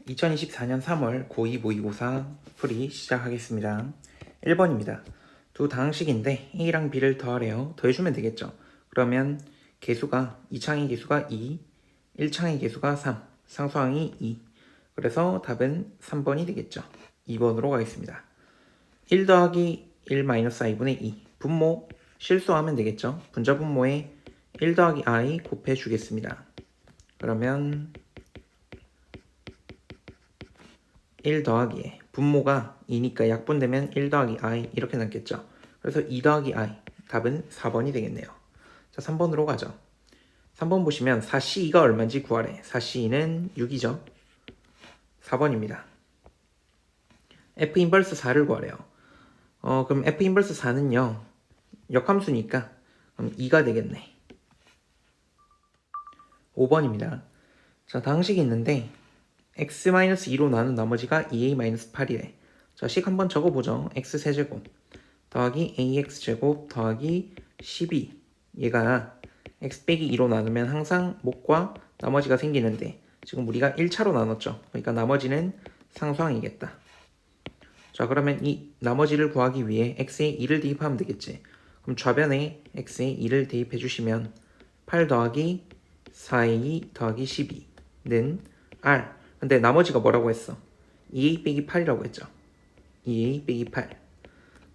2024년 3월 고2 모의고사 풀이 시작하겠습니다. 1번입니다. 두 다항식인데 A랑 B를 더하래요. 더해주면 되겠죠. 그러면 개수가 2창의 개수가 2, 1창의 개수가 3, 상수항이 2. 그래서 답은 3번이 되겠죠. 2번으로 가겠습니다. 1 더하기 1 마이너스 i분의 2. 분모 실수하면 되겠죠. 분자 분모에 1 더하기 i 곱해주겠습니다. 그러면 1 더하기에 분모가 2니까 약분되면 1 더하기 i 이렇게 남겠죠. 그래서 2 더하기 i 답은 4번이 되겠네요. 자, 3번으로 가죠. 3번 보시면 4c2가 얼마인지 구하래. 4c2는 6이죠. 4번입니다. f 인버스 4를 구하래요. 그럼 f 인버스 4는요. 역함수니까 그럼 2가 되겠네. 5번입니다. 자, 다항식이 있는데 x-2로 나눈 나머지가 2a-8이래. 자, 식 한번 적어보죠. x-세제곱 더하기 ax제곱 더하기 12. 얘가 x 빼기 2로 나누면 항상 목과 나머지가 생기는데 지금 우리가 1차로 나눴죠. 그러니까 나머지는 상수항이겠다. 자, 그러면 이 나머지를 구하기 위해 x에 2를 대입하면 되겠지. 그럼 좌변에 x에 2를 대입해 주시면 8 더하기 4a 더하기 12는 r. 근데 나머지가 뭐라고 했어? 2a 빼기 8이라고 했죠. 2a 빼기 8.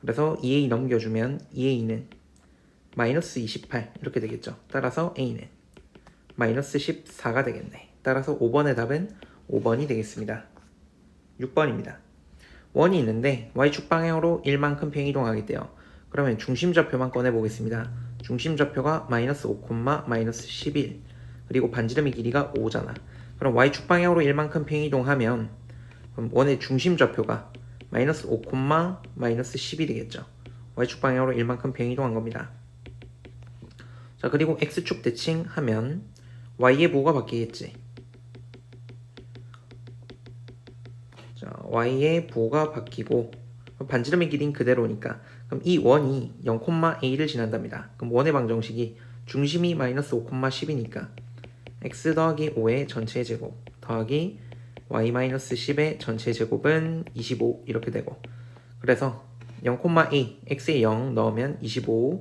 그래서 2a 넘겨주면 2a는 마이너스 28 이렇게 되겠죠. 따라서 a는 마이너스 14가 되겠네. 따라서 5번의 답은 5번이 되겠습니다. 6번입니다. 원이 있는데 y축 방향으로 1만큼 평이동하겠대요. 그러면 중심좌표만 꺼내보겠습니다. 중심좌표가 마이너스 5, 마이너스 11 그리고 반지름의 길이가 5잖아. 그럼 y축 방향으로 1만큼 평이동하면 그럼 원의 중심좌표가 마이너스 5, 마이너스 10이 되겠죠. y축 방향으로 1만큼 평이동한 겁니다. 자, 그리고 x축 대칭하면 y의 뭐가 바뀌겠지? 자, y의 부호가 바뀌고 반지름의 길이는 그대로니까 그럼 이 원이 0,a를 지난답니다. 그럼 원의 방정식이 중심이 마이너스 5, 10이니까 x 더하기 5의 전체 제곱 더하기 y 마이너스 10의 전체 제곱은 25 이렇게 되고 그래서 0,a x에 0 넣으면 25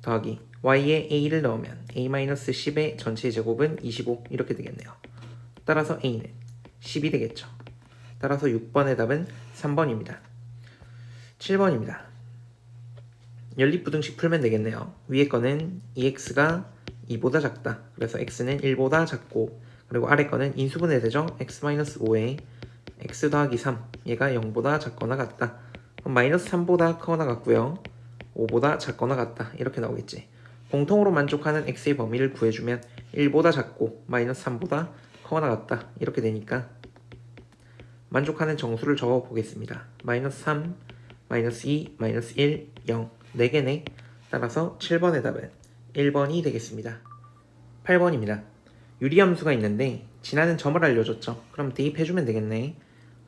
더하기 y에 a를 넣으면 a 마이너스 10의 전체 제곱은 25 이렇게 되겠네요. 따라서 a는 10이 되겠죠. 따라서 6번의 답은 3번입니다. 7번입니다. 연립부등식 풀면 되겠네요. 위에 거는 2x가 2보다 작다. 그래서 x는 1보다 작고 그리고 아래 거는 인수분해 되죠. x-5에 x 더하기 3 얘가 0보다 작거나 같다. 그럼 마이너스 3보다 크거나 같고요. 5보다 작거나 같다. 이렇게 나오겠지. 공통으로 만족하는 x의 범위를 구해주면 1보다 작고 마이너스 3보다 크거나 같다. 이렇게 되니까 만족하는 정수를 적어 보겠습니다. 마이너스 3, 마이너스 2, 마이너스 1, 0 4개네. 따라서 7번의 답은 1번이 되겠습니다. 8번입니다. 유리함수가 있는데 지나는 점을 알려줬죠. 그럼 대입해주면 되겠네.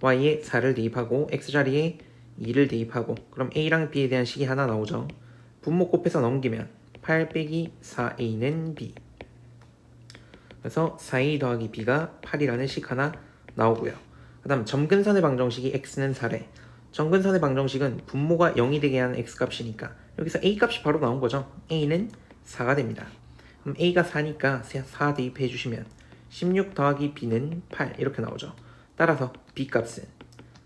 y에 4를 대입하고 x자리에 2를 대입하고 그럼 a랑 b에 대한 식이 하나 나오죠. 분모 곱해서 넘기면 8 빼기 4a는 b. 그래서 4a 더하기 b가 8이라는 식 하나 나오고요. 그 다음 점근선의 방정식이 x는 4래. 점근선의 방정식은 분모가 0이 되게 하는 x값이니까 여기서 a값이 바로 나온 거죠. a는 4가 됩니다. 그럼 a가 4니까 4 대입해 주시면 16 더하기 b는 8 이렇게 나오죠. 따라서 b값은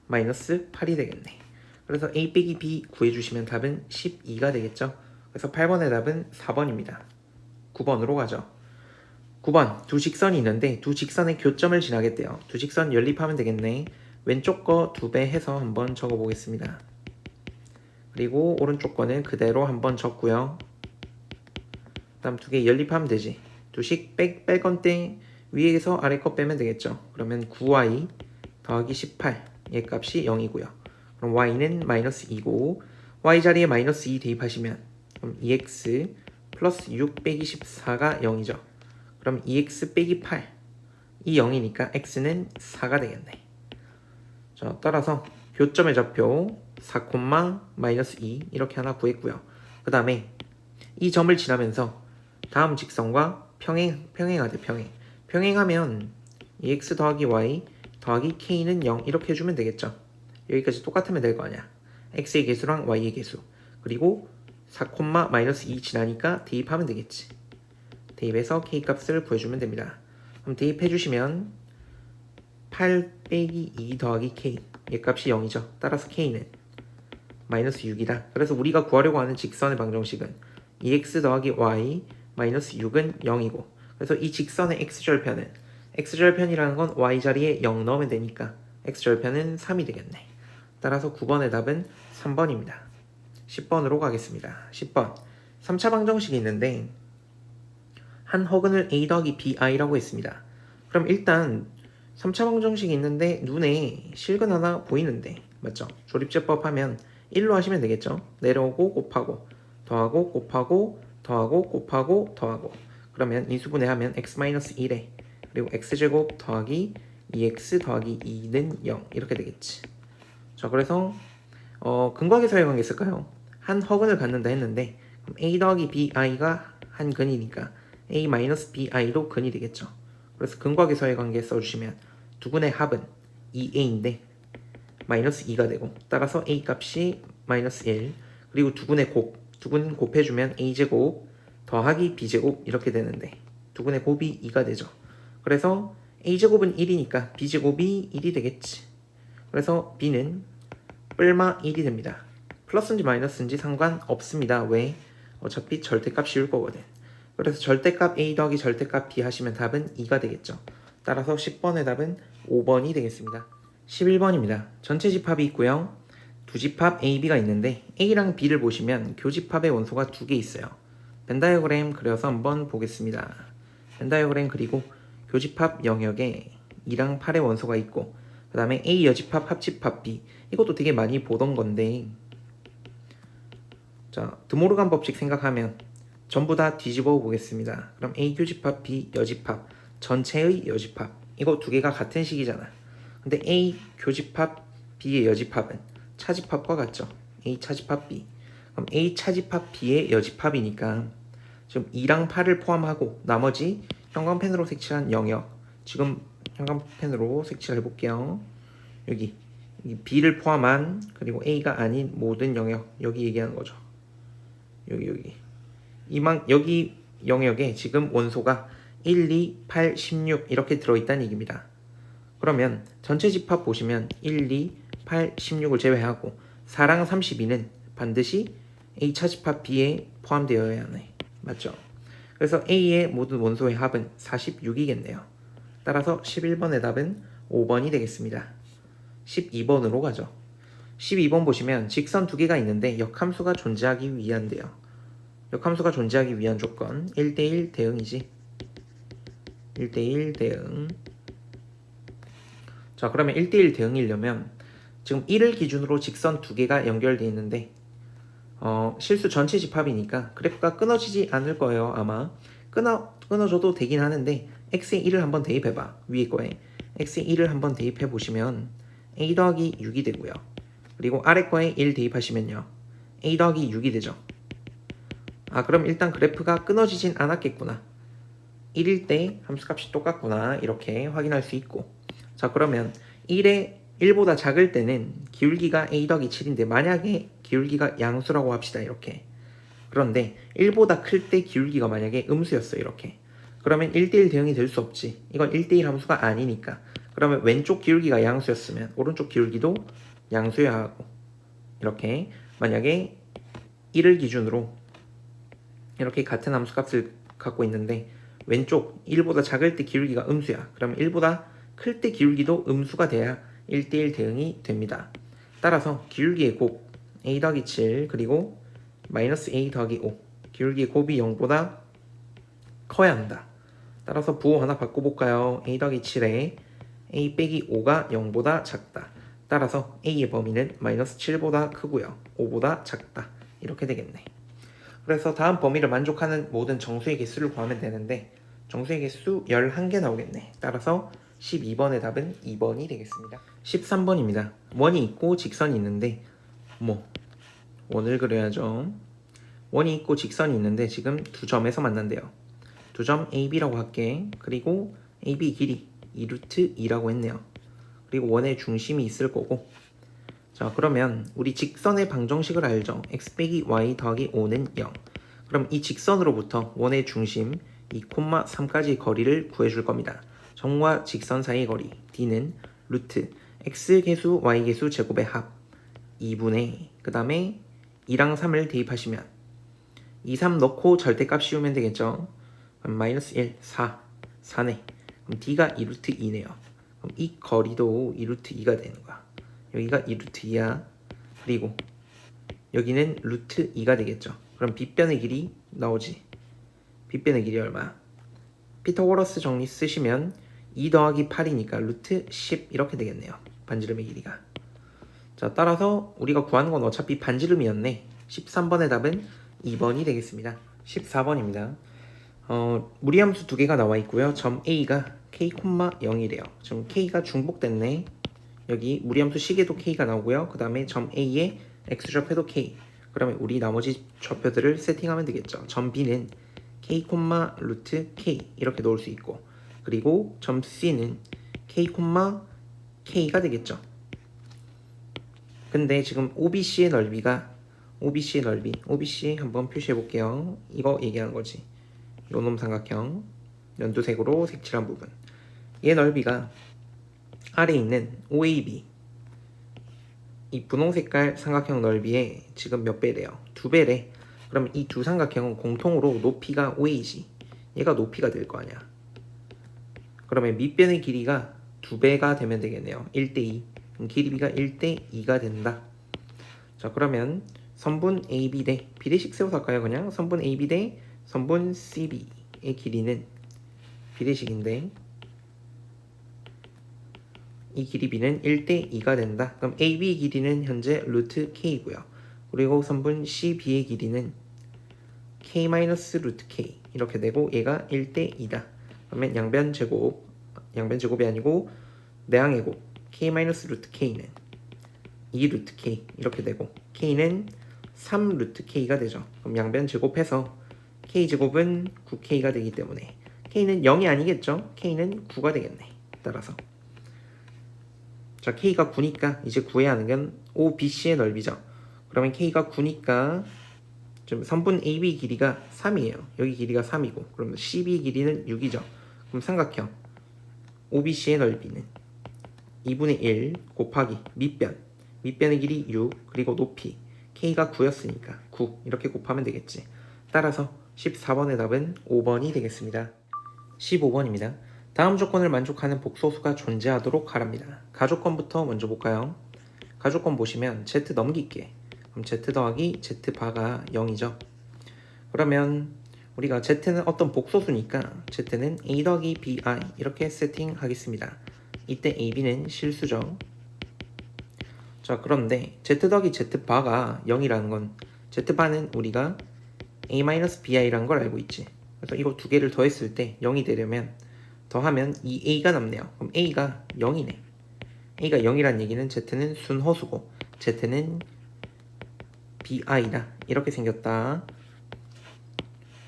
마이너스 8이 되겠네. 그래서 a 빼기 b 구해주시면 답은 12가 되겠죠. 그래서 8번의 답은 4번입니다. 9번으로 가죠. 9번 두 직선이 있는데 두 직선의 교점을 지나겠대요. 두 직선 연립하면 되겠네. 왼쪽 거 2배 해서 한번 적어 보겠습니다. 그리고 오른쪽 거는 그대로 한번 적고요. 그 다음 2개 연립하면 되지. 두식 뺄 건데 위에서 아래 거 빼면 되겠죠. 그러면 9y 더하기 18 얘 값이 0이고요. 그럼 y는 마이너스 2고 y 자리에 마이너스 2 대입하시면 그럼 2x 플러스 6 빼기 14가 0이죠. 그럼 2x 빼기 8 이 0이니까 x는 4가 되겠네. 자, 따라서 교점의 좌표 4, 마이너스 2 이렇게 하나 구했고요. 그 다음에 이 점을 지나면서 다음 직선과 평행하대. 평행하면 2x 더하기 y 더하기 k는 0 이렇게 해주면 되겠죠. 여기까지 똑같으면 될 거 아니야. x의 개수랑 y의 개수 그리고 4, 마이너스 2 지나니까 대입하면 되겠지. 대입해서 k 값을 구해주면 됩니다. 그럼 대입해주시면 8 빼기 2 더하기 k 얘 값이 0이죠. 따라서 k는 마이너스 6이다. 그래서 우리가 구하려고 하는 직선의 방정식은 2x 더하기 y 마이너스 6은 0이고 그래서 이 직선의 x절편은 x절편이라는 건 y 자리에 0 넣으면 되니까 x절편은 3이 되겠네. 따라서 9번의 답은 3번입니다. 10번으로 가겠습니다. 10번 3차 방정식이 있는데 한 허근을 a 더하기 bi라고 했습니다. 그럼 일단 3차 방정식이 있는데 눈에 실근 하나 보이는데 맞죠? 조립제법 하면 1로 하시면 되겠죠? 내려오고 곱하고 더하고 곱하고 더하고 곱하고 더하고 그러면 인수분해하면 x-1에 그리고 x제곱 더하기 2x 더하기 2는 0 이렇게 되겠지. 자 그래서 근각에서의 관계 쓸까요? 한 허근을 갖는다 했는데 그럼 a 더하기 bi가 한 근이니까 a-bi도 근이 되겠죠. 그래서 근각에서의 관계 써주시면 두 근의 합은 2a인데 마이너스 2가 되고 따라서 a 값이 마이너스 1 그리고 두 근 곱해주면 a제곱 더하기 b제곱 이렇게 되는데 두 근의 곱이 2가 되죠. 그래서 a제곱은 1이니까 b제곱이 1이 되겠지. 그래서 b는 뿔마 1이 됩니다. 플러스인지 마이너스인지 상관없습니다. 왜? 어차피 절대값 씌울 거거든. 그래서 절대값 a 더하기 절대값 b 하시면 답은 2가 되겠죠. 따라서 10번의 답은 5번이 되겠습니다. 11번입니다. 전체 집합이 있고요. 두 집합 a, b가 있는데 a랑 b를 보시면 교집합의 원소가 두 개 있어요. 벤 다이어그램 그려서 한번 보겠습니다. 벤 다이어그램 그리고 교집합 영역에 2랑 8의 원소가 있고 그 다음에 a 여집합 합집합 b 이것도 되게 많이 보던 건데 자 드모르간 법칙 생각하면 전부 다 뒤집어 보겠습니다. 그럼 a 교집합 b 여집합 전체의 여집합 이거 두 개가 같은 식이잖아. 근데 a 교집합 b의 여집합은 차집합과 같죠. a 차집합 b 그럼 a 차집합 b의 여집합이니까 지금 2랑 8을 포함하고 나머지 형광펜으로 색칠한 영역 지금 형광펜으로 색칠해 볼게요. 여기 b를 포함한 그리고 a가 아닌 모든 영역 여기 얘기하는 거죠. 여기 여기 영역에 지금 원소가 1, 2, 8, 16 이렇게 들어있다는 얘기입니다. 그러면 전체 집합 보시면 1, 2, 8, 16을 제외하고 4랑 32는 반드시 A 차집합 B에 포함되어야 하네. 맞죠? 그래서 A의 모든 원소의 합은 46이겠네요. 따라서 11번의 답은 5번이 되겠습니다. 12번으로 가죠. 12번 보시면 직선 두 개가 있는데 역함수가 존재하기 위한데요. 역함수가 존재하기 위한 조건 1대1 대응이지. 1대1 대응. 자 그러면 1대1 대응이려면 지금 1을 기준으로 직선 두 개가 연결되어 있는데 실수 전체 집합이니까 그래프가 끊어지지 않을 거예요. 아마 끊어져도 되긴 하는데 x에 1을 한번 대입해봐. 위에 거에 x에 1을 한번 대입해 보시면 a 더하기 6이 되고요. 그리고 아래 거에 1 대입하시면요 a 더하기 6이 되죠. 아 그럼 일단 그래프가 끊어지진 않았겠구나. 1일 때 함수값이 똑같구나 이렇게 확인할 수 있고 자 그러면 1보다 작을 때는 기울기가 a 더하기 7인데 만약에 기울기가 양수라고 합시다. 이렇게 그런데 1보다 클 때 기울기가 만약에 음수였어요. 이렇게 그러면 1대1 대응이 될 수 없지. 이건 1대1 함수가 아니니까 그러면 왼쪽 기울기가 양수였으면 오른쪽 기울기도 양수여야 하고 이렇게 만약에 1을 기준으로 이렇게 같은 함수값을 갖고 있는데 왼쪽 1보다 작을 때 기울기가 음수야. 그러면 1보다 클 때 기울기도 음수가 돼야 1대1 대응이 됩니다. 따라서 기울기의 곱 a 더하기 7 그리고 마이너스 a 더하기 5 기울기의 곱이 0보다 커야 한다. 따라서 부호 하나 바꿔볼까요? a 더하기 7에 a 빼기 5가 0보다 작다. 따라서 a의 범위는 마이너스 7보다 크고요. 5보다 작다. 이렇게 되겠네. 그래서 다음 범위를 만족하는 모든 정수의 개수를 구하면 되는데 정수의 개수 11개 나오겠네. 따라서 12번의 답은 2번이 되겠습니다. 13번입니다. 원이 있고 직선이 있는데 원을 그려야죠. 원이 있고 직선이 있는데 지금 두 점에서 만난대요. 두 점 AB라고 할게. 그리고 AB 길이 2루트 2라고 했네요. 그리고 원의 중심이 있을 거고. 자, 그러면 우리 직선의 방정식을 알죠? x 빼기 y 더하기 5는 0. 그럼 이 직선으로부터 원의 중심 2,3까지의 거리를 구해줄 겁니다. 점과 직선 사이의 거리 d는 루트 x 계수 y 계수 제곱의 합 2분의 그 다음에 2랑 3을 대입하시면 2, 3 넣고 절대값 씌우면 되겠죠. 그럼 마이너스 1, 4네. 그럼 d가 2루트 2네요. 그럼 이 거리도 2루트 2가 되는 거야. 여기가 2루트 2야. 그리고 여기는 루트 2가 되겠죠. 그럼 빗변의 길이 나오지. 빗변의 길이 얼마야? 피타고라스 정리 쓰시면 2 더하기 8이니까 루트 10 이렇게 되겠네요. 반지름의 길이가. 자, 따라서 우리가 구하는 건 어차피 반지름이었네. 13번의 답은 2번이 되겠습니다. 14번입니다. 무리함수 두 개가 나와 있고요. 점 A가 k,0이래요. 지금 K가 중복됐네. 여기 무리함수 식에도 K가 나오고요. 그 다음에 점 A에 X좌표도 K. 그러면 우리 나머지 좌표들을 세팅하면 되겠죠. 점 B는 K, 루트 K 이렇게 넣을 수 있고, 그리고 점 C는 K, K가 되겠죠. 근데 지금 OBC의 넓이가 OBC 한번 표시해 볼게요. 이거 얘기하는 거지. 요놈 삼각형 연두색으로 색칠한 부분. 얘 넓이가 아래에 있는 OAB 이 분홍 색깔 삼각형 넓이에 지금 몇 배래요? 2배래. 그럼 이 두 삼각형은 공통으로 높이가 5A지. 얘가 높이가 될 거 아니야. 그러면 밑변의 길이가 2배가 되면 되겠네요. 1대2. 길이가 1대2가 된다. 자, 그러면 선분 AB 대 비례식 세워서 할까요? 그냥 선분 AB 대 선분 CB의 길이는 비례식인데 이 길이 B는 1대2가 된다. 그럼 AB 길이는 현재 루트 K고요. 그리고 선분 CB의 길이는 K 마이너스 루트 K 이렇게 되고 얘가 1대2다. 그러면 양변 제곱이 아니고 내항의 곱 K 마이너스 루트 K는 2 루트 K 이렇게 되고 K는 3 루트 K가 되죠. 그럼 양변 제곱해서 K 제곱은 9K가 되기 때문에 K는 0이 아니겠죠? K는 9가 되겠네. 따라서 자, K가 9니까 이제 구해야 하는 건 OBC의 넓이죠. 그러면 K가 9니까 좀 선분 AB 길이가 3이에요. 여기 길이가 3이고 그러면 CB 길이는 6이죠. 그럼 삼각형 OBC의 넓이는 2분의 1 곱하기 밑변의 길이 6 그리고 높이 K가 9였으니까 9 이렇게 곱하면 되겠지. 따라서 14번의 답은 5번이 되겠습니다. 15번입니다. 다음 조건을 만족하는 복소수가 존재하도록 하랍니다. 가조건부터 먼저 볼까요? 가조건 보시면 Z 넘길게. 그럼 Z 더하기 Z 바가 0이죠. 그러면 우리가 Z는 어떤 복소수니까 Z는 A 더하기 BI 이렇게 세팅하겠습니다. 이때 AB는 실수죠. 자, 그런데 Z 더하기 Z 바가 0이라는 건 Z 바는 우리가 A-BI라는 걸 알고 있지. 그래서 이거 두 개를 더했을 때 0이 되려면 더하면 2A가 남네요. 그럼 A가 0이네. A가 0이란 얘기는 Z는 순허수고 Z는 BI다. 이렇게 생겼다.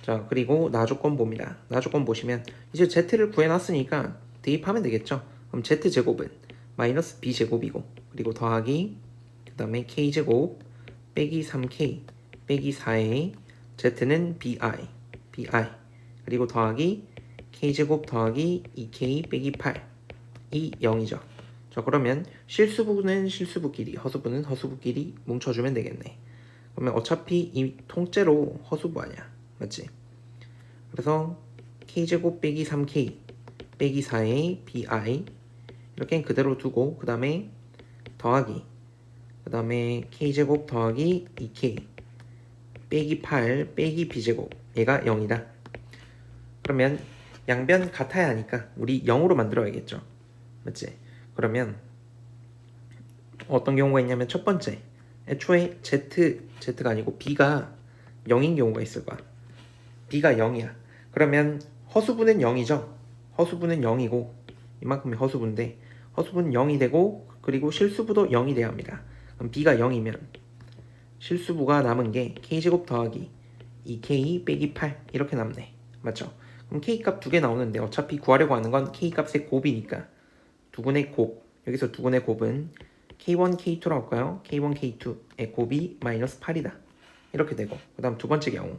자, 그리고 나조건 봅니다. 나조건 보시면 이제 Z를 구해놨으니까 대입하면 되겠죠. 그럼 Z제곱은 마이너스 B제곱이고 그리고 더하기 그 다음에 K제곱 빼기 3K 빼기 4에 Z는 BI 그리고 더하기 K제곱 더하기 2K 빼기 8 이 0이죠. 자, 그러면 실수부는 실수부끼리 허수부는 허수부끼리 뭉쳐주면 되겠네. 그러면 어차피 이 통째로 허수부 아니야. 맞지? 그래서 K제곱 빼기 3K 빼기 4의 BI 이렇게 그대로 두고 그 다음에 더하기 그 다음에 K제곱 더하기 2K 빼기 8 빼기 B제곱 얘가 0이다. 그러면 양변 같아야 하니까 우리 0으로 만들어야겠죠. 맞지? 그러면 어떤 경우가 있냐면 첫 번째 애초에 Z가 아니고 B가 0인 경우가 있을 거야. B가 0이야. 그러면 허수부는 0이죠. 허수부는 0이고 이만큼이 허수부인데 허수부는 0이 되고 그리고 실수부도 0이 돼야 합니다. 그럼 B가 0이면 실수부가 남은 게 K제곱 더하기 2K 빼기 8 이렇게 남네. 맞죠? 그럼 K값 두 개 나오는데 어차피 구하려고 하는 건 K값의 곱이니까 두분의 곱 여기서 두 군의 곱은 K1, K2라고 할까요? K1, K2의 곱이 마이너스 8이다. 이렇게 되고 그 다음 두 번째 경우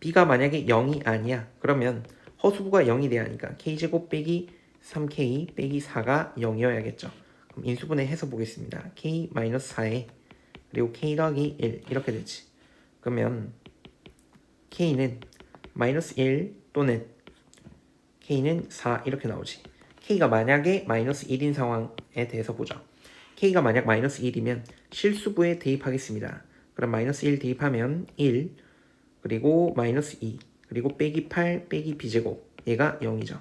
B가 만약에 0이 아니야. 그러면 허수부가 0이 돼야 하니까 K제곱 빼기 3K 빼기 4가 0이어야겠죠. 그럼 인수분해 해서 보겠습니다. K 마이너스 4에 그리고 K 더하기 1 이렇게 되지. 그러면 K는 마이너스 1 또는 K는 4 이렇게 나오지. K가 만약에 마이너스 1인 상황에 대해서 보죠. K가 만약 마이너스 1이면 실수부에 대입하겠습니다. 그럼 마이너스 1 대입하면 1 그리고 마이너스 2 그리고 빼기 8 빼기 B제곱 얘가 0이죠.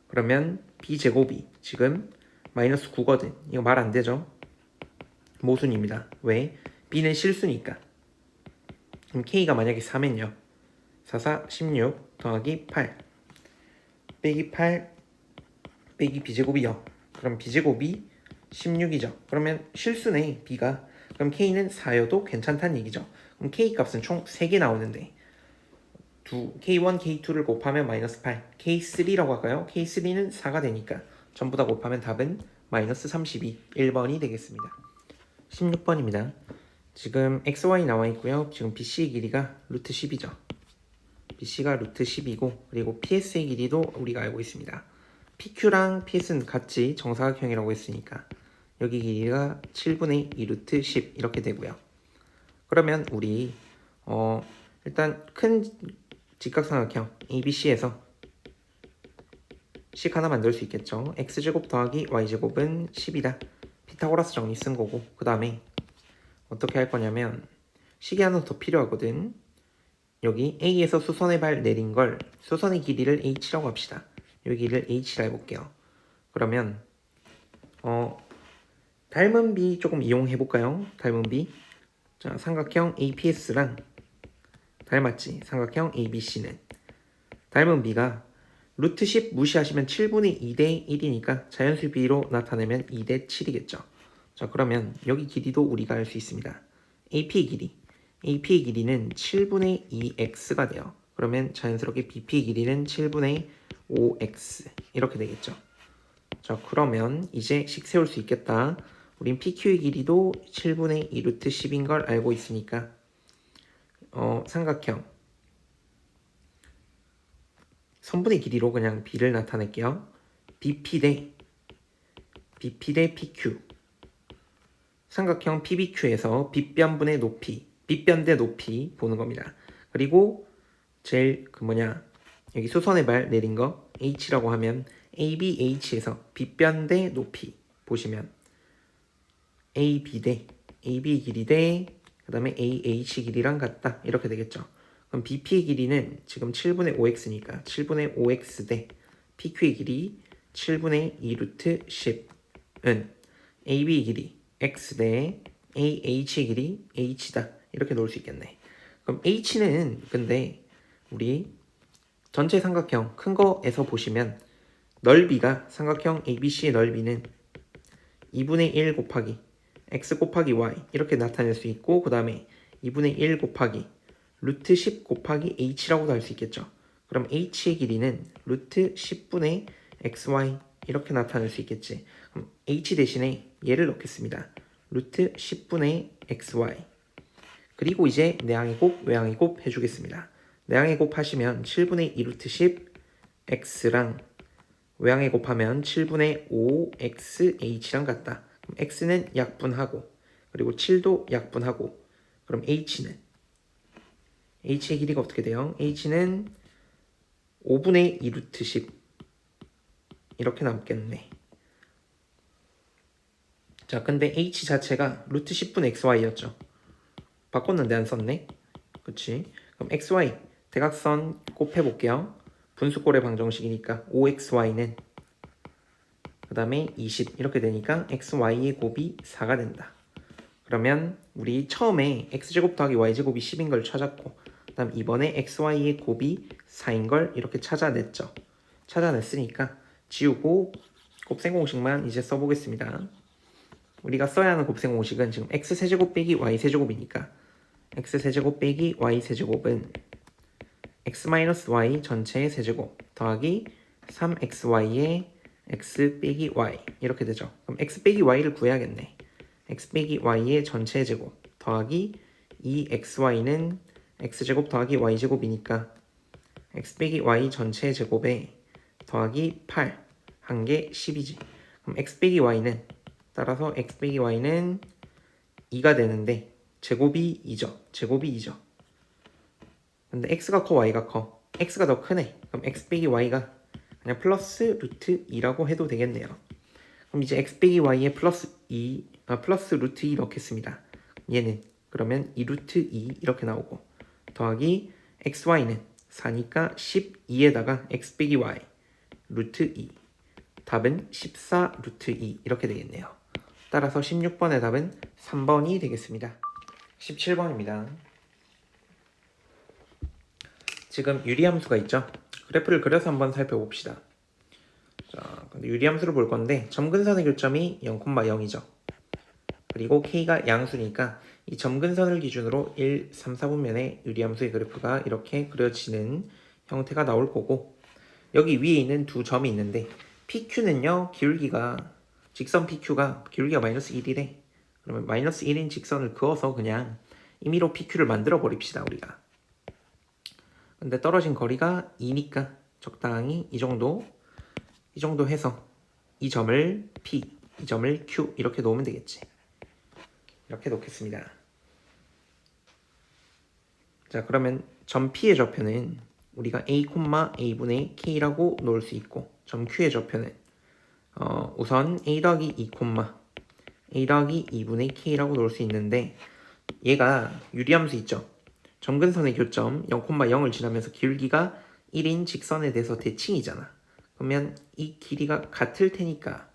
그러면 B제곱이 지금 마이너스 9거든. 이거 말 안 되죠? 모순입니다. 왜? B는 실수니까. 그럼 K가 만약에 4면요. 4, 4, 16 더하기 8 빼기 8 빼기 B제곱이 0. 그럼 B제곱이 16이죠. 그러면 실수네 B가. 그럼 K는 4여도 괜찮다는 얘기죠. 그럼 K 값은 총 3개 나오는데 K1, K2를 곱하면 마이너스 8 K3라고 할까요? K3는 4가 되니까 전부 다 곱하면 답은 마이너스 32 1번이 되겠습니다. 16번입니다. 지금 XY 나와 있고요. 지금 BC의 길이가 루트 10이죠. BC가 루트 10이고 그리고 PS의 길이도 우리가 알고 있습니다. PQ랑 PS는 같이 정사각형이라고 했으니까 여기 길이가 7분의 2 루트 10 이렇게 되고요. 그러면 우리 일단 큰 직각삼각형 ABC에서 식 하나 만들 수 있겠죠. X제곱 더하기 Y제곱은 10이다. 피타고라스 정리 쓴 거고 그 다음에 어떻게 할 거냐면 식이 하나 더 필요하거든. 여기 A에서 수선의 발 내린 걸 수선의 길이를 H라고 합시다. 여기를 H라 해볼게요. 그러면 닮은 B 조금 이용해 볼까요? 닮은 B. 자, 삼각형 APS랑 닮았지. 삼각형 ABC는 닮은 B가 루트 10 무시하시면 7분의 2대 1이니까 자연수 B로 나타내면 2대 7이겠죠. 자, 그러면 여기 길이도 우리가 알 수 있습니다. AP의 길이는 7분의 2x가 돼요. 그러면 자연스럽게 BP의 길이는 7분의 5x 이렇게 되겠죠. 자, 그러면 이제 식 세울 수 있겠다. 우린 PQ의 길이도 7분의 2 루트 10인 걸 알고 있으니까 삼각형 선분의 길이로 그냥 B를 나타낼게요. BP 대 PQ 삼각형 PBQ에서 빗변분의 높이 빗변 대 높이 보는 겁니다. 그리고 제일 여기 수선의 발 내린 거 H라고 하면 ABH에서 빗변 대 높이 보시면 AB 길이 대 그 다음에 AH 길이랑 같다 이렇게 되겠죠. 그럼 BP의 길이는 지금 7분의 5x니까 7분의 5x 대 PQ의 길이 7분의 2 루트 10은 AB의 길이 x 대 AH의 길이 h다 이렇게 놓을 수 있겠네. 그럼 h는 근데 우리 전체 삼각형 큰 거에서 보시면 넓이가 삼각형 ABC의 넓이는 2분의 1 곱하기 x 곱하기 y 이렇게 나타낼 수 있고 그 다음에 2분의 1 곱하기 루트 10 곱하기 h라고도 할 수 있겠죠. 그럼 h의 길이는 루트 10분의 xy 이렇게 나타낼 수 있겠지. 그럼 h 대신에 얘를 넣겠습니다. 루트 10분의 xy 그리고 이제 내항의 곱 외항의 곱 해주겠습니다. 내항의 곱 하시면 7분의 2 루트 10 x랑 외항의 곱하면 7분의 5 xh랑 같다. 그럼 x는 약분하고 그리고 7도 약분하고 그럼 h의 길이가 어떻게 돼요? h는 5분의 2 루트 10 이렇게 남겠네. 자, 근데 h 자체가 루트 10분 xy였죠. 바꿨는데 안 썼네. 그치? 그럼 xy 대각선 곱해볼게요. 분수꼴의 방정식이니까 5xy는 그 다음에 20 이렇게 되니까 xy의 곱이 4가 된다. 그러면 우리 처음에 x제곱 더하기 y제곱이 10인 걸 찾았고 그 다음 이번에 xy의 곱이 4인 걸 이렇게 찾아냈죠. 찾아냈으니까 지우고 곱셈 공식만 이제 써보겠습니다. 우리가 써야 하는 곱셈 공식은 지금 x세제곱 빼기 y세제곱이니까 x세제곱 빼기 y세제곱은 x-y 전체의 세제곱 더하기 3xy의 x 빼기 y 이렇게 되죠. 그럼 x 빼기 y를 구해야겠네. x 빼기 y의 전체 제곱 더하기 2xy는 x제곱 더하기 y제곱이니까 x 빼기 y 전체 제곱에 더하기 8 한 개 10이지. 그럼 x 빼기 y는 따라서 x 빼기 y는 2가 되는데 제곱이 2죠. 제곱이 2죠. 근데 x가 커 y가 커? x가 더 크네. 그럼 x 빼기 y가 그냥 플러스 루트 2라고 해도 되겠네요. 그럼 이제 x 빼기 y에 플러스 루트 2 넣겠습니다. 얘는 그러면 2 루트 2 이렇게 나오고 더하기 xy는 4니까 12에다가 x 빼기 y 루트 2 답은 14 루트 2 이렇게 되겠네요. 따라서 16번의 답은 3번이 되겠습니다. 17번입니다. 지금 유리함수가 있죠. 그래프를 그려서 한번 살펴봅시다. 자, 유리함수를 볼 건데 점근선의 교점이 0,0이죠. 그리고 K가 양수니까 이 점근선을 기준으로 1, 3, 4분면의 유리함수의 그래프가 이렇게 그려지는 형태가 나올 거고 여기 위에 있는 두 점이 있는데 PQ는요 기울기가 직선 PQ가 기울기가 마이너스 1이래. 그러면 마이너스 1인 직선을 그어서 그냥 임의로 PQ를 만들어 버립시다 우리가. 근데 떨어진 거리가 2니까 적당히 이 정도 해서 이 점을 P, 이 점을 Q 이렇게 놓으면 되겠지. 이렇게 놓겠습니다. 자, 그러면 점 P의 좌표는 우리가 A, A분의 K라고 놓을 수 있고 점 Q의 좌표는 우선 A 더하기 2, A 더하기 2분의 K라고 놓을 수 있는데 얘가 유리함수 있죠. 점근선의 교점 0,0을 지나면서 기울기가 1인 직선에 대해서 대칭이잖아. 그러면 이 길이가 같을 테니까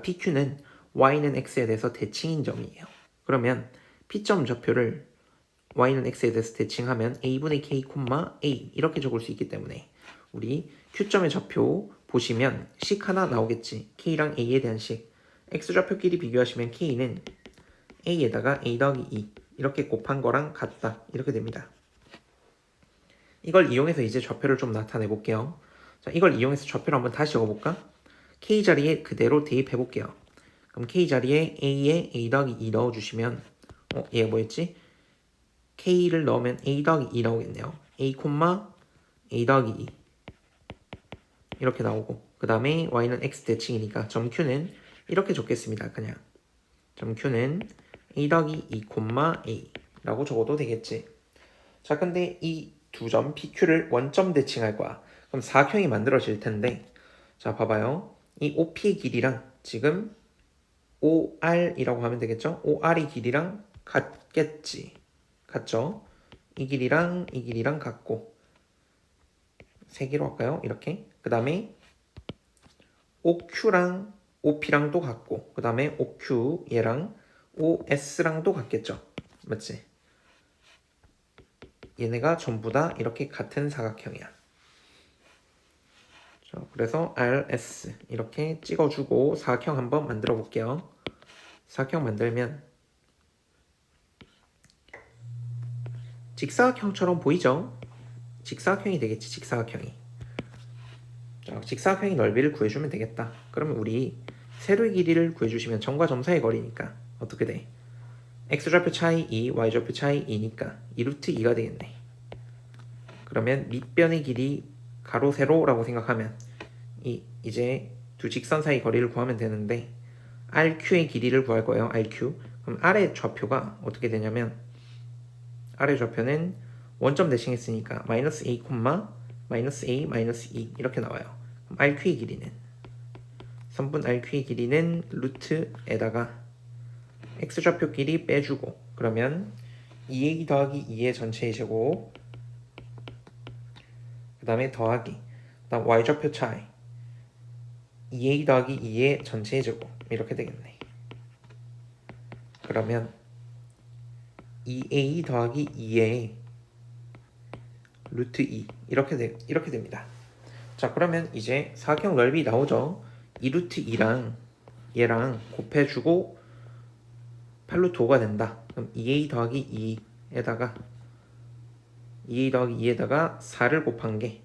PQ는 Y는 X에 대해서 대칭인 점이에요. 그러면 P점 좌표를 Y는 X에 대해서 대칭하면 A분의 K, A 이렇게 적을 수 있기 때문에 우리 Q점의 좌표 보시면 식 하나 나오겠지. K랑 A에 대한 식. X좌표끼리 비교하시면 K는 A에다가 A 더하기 2 이렇게 곱한 거랑 같다. 이렇게 됩니다. 이걸 이용해서 이제 좌표를 좀 나타내 볼게요. 자, 이걸 이용해서 좌표를 한번 다시 적어볼까? K 자리에 그대로 대입해 볼게요. 그럼 K 자리에 A에 A 더하기 2 넣어주시면 얘가 뭐였지? K를 넣으면 A 더하기 2 나오겠네요. A, A 더하기 2 이렇게 나오고 그 다음에 Y는 X 대칭이니까 점 Q는 이렇게 적겠습니다. 그냥 점 Q는 A 더하기 2, A 라고 적어도 되겠지. 자, 근데 이 두 점 PQ를 원점 대칭할 거야. 그럼 사각형이 만들어질 텐데 자, 봐봐요. 이 OP의 길이랑 지금 OR이라고 하면 되겠죠? OR의 길이랑 같겠지. 같죠? 이 길이랑 같고 세 개로 할까요? 이렇게. 그 다음에 OQ랑 OP랑도 같고 그 다음에 OQ 얘랑 OS랑도 같겠죠. 맞지? 얘네가 전부 다 이렇게 같은 사각형이야. 자, 그래서 RS 이렇게 찍어주고 사각형 한번 만들어 볼게요. 사각형 만들면 직사각형처럼 보이죠? 직사각형이 되겠지. 직사각형이. 자, 직사각형의 넓이를 구해주면 되겠다. 그러면 우리 세로의 길이를 구해주시면 점과 점 사이의 거리니까 어떻게 돼? x좌표 차이 2, y좌표 차이 2니까 2루트 2가 되겠네. 그러면 밑변의 길이 가로 세로라고 생각하면 이제 두 직선 사이 거리를 구하면 되는데 RQ의 길이를 구할 거예요. RQ. 그럼 아래 좌표가 어떻게 되냐면 아래 좌표는 원점 대칭했으니까 마이너스 A, 마이너스 A, 마이너스 2 이렇게 나와요. 그럼 RQ의 길이는 선분 RQ의 길이는 루트에다가 x좌표끼리 빼주고 그러면 2a 더하기 2의 전체의 제곱 그 다음에 더하기 그 다음 y좌표 차이 2a 더하기 2의 전체의 제곱 이렇게 되겠네. 그러면 2a 더하기 2의 루트 2 이렇게 됩니다. 자, 그러면 이제 사각형 넓이 나오죠. 2루트 2랑 얘랑 곱해주고 8루트 5가 된다. 그럼 2a 더하기 2에다가 4를 곱한 게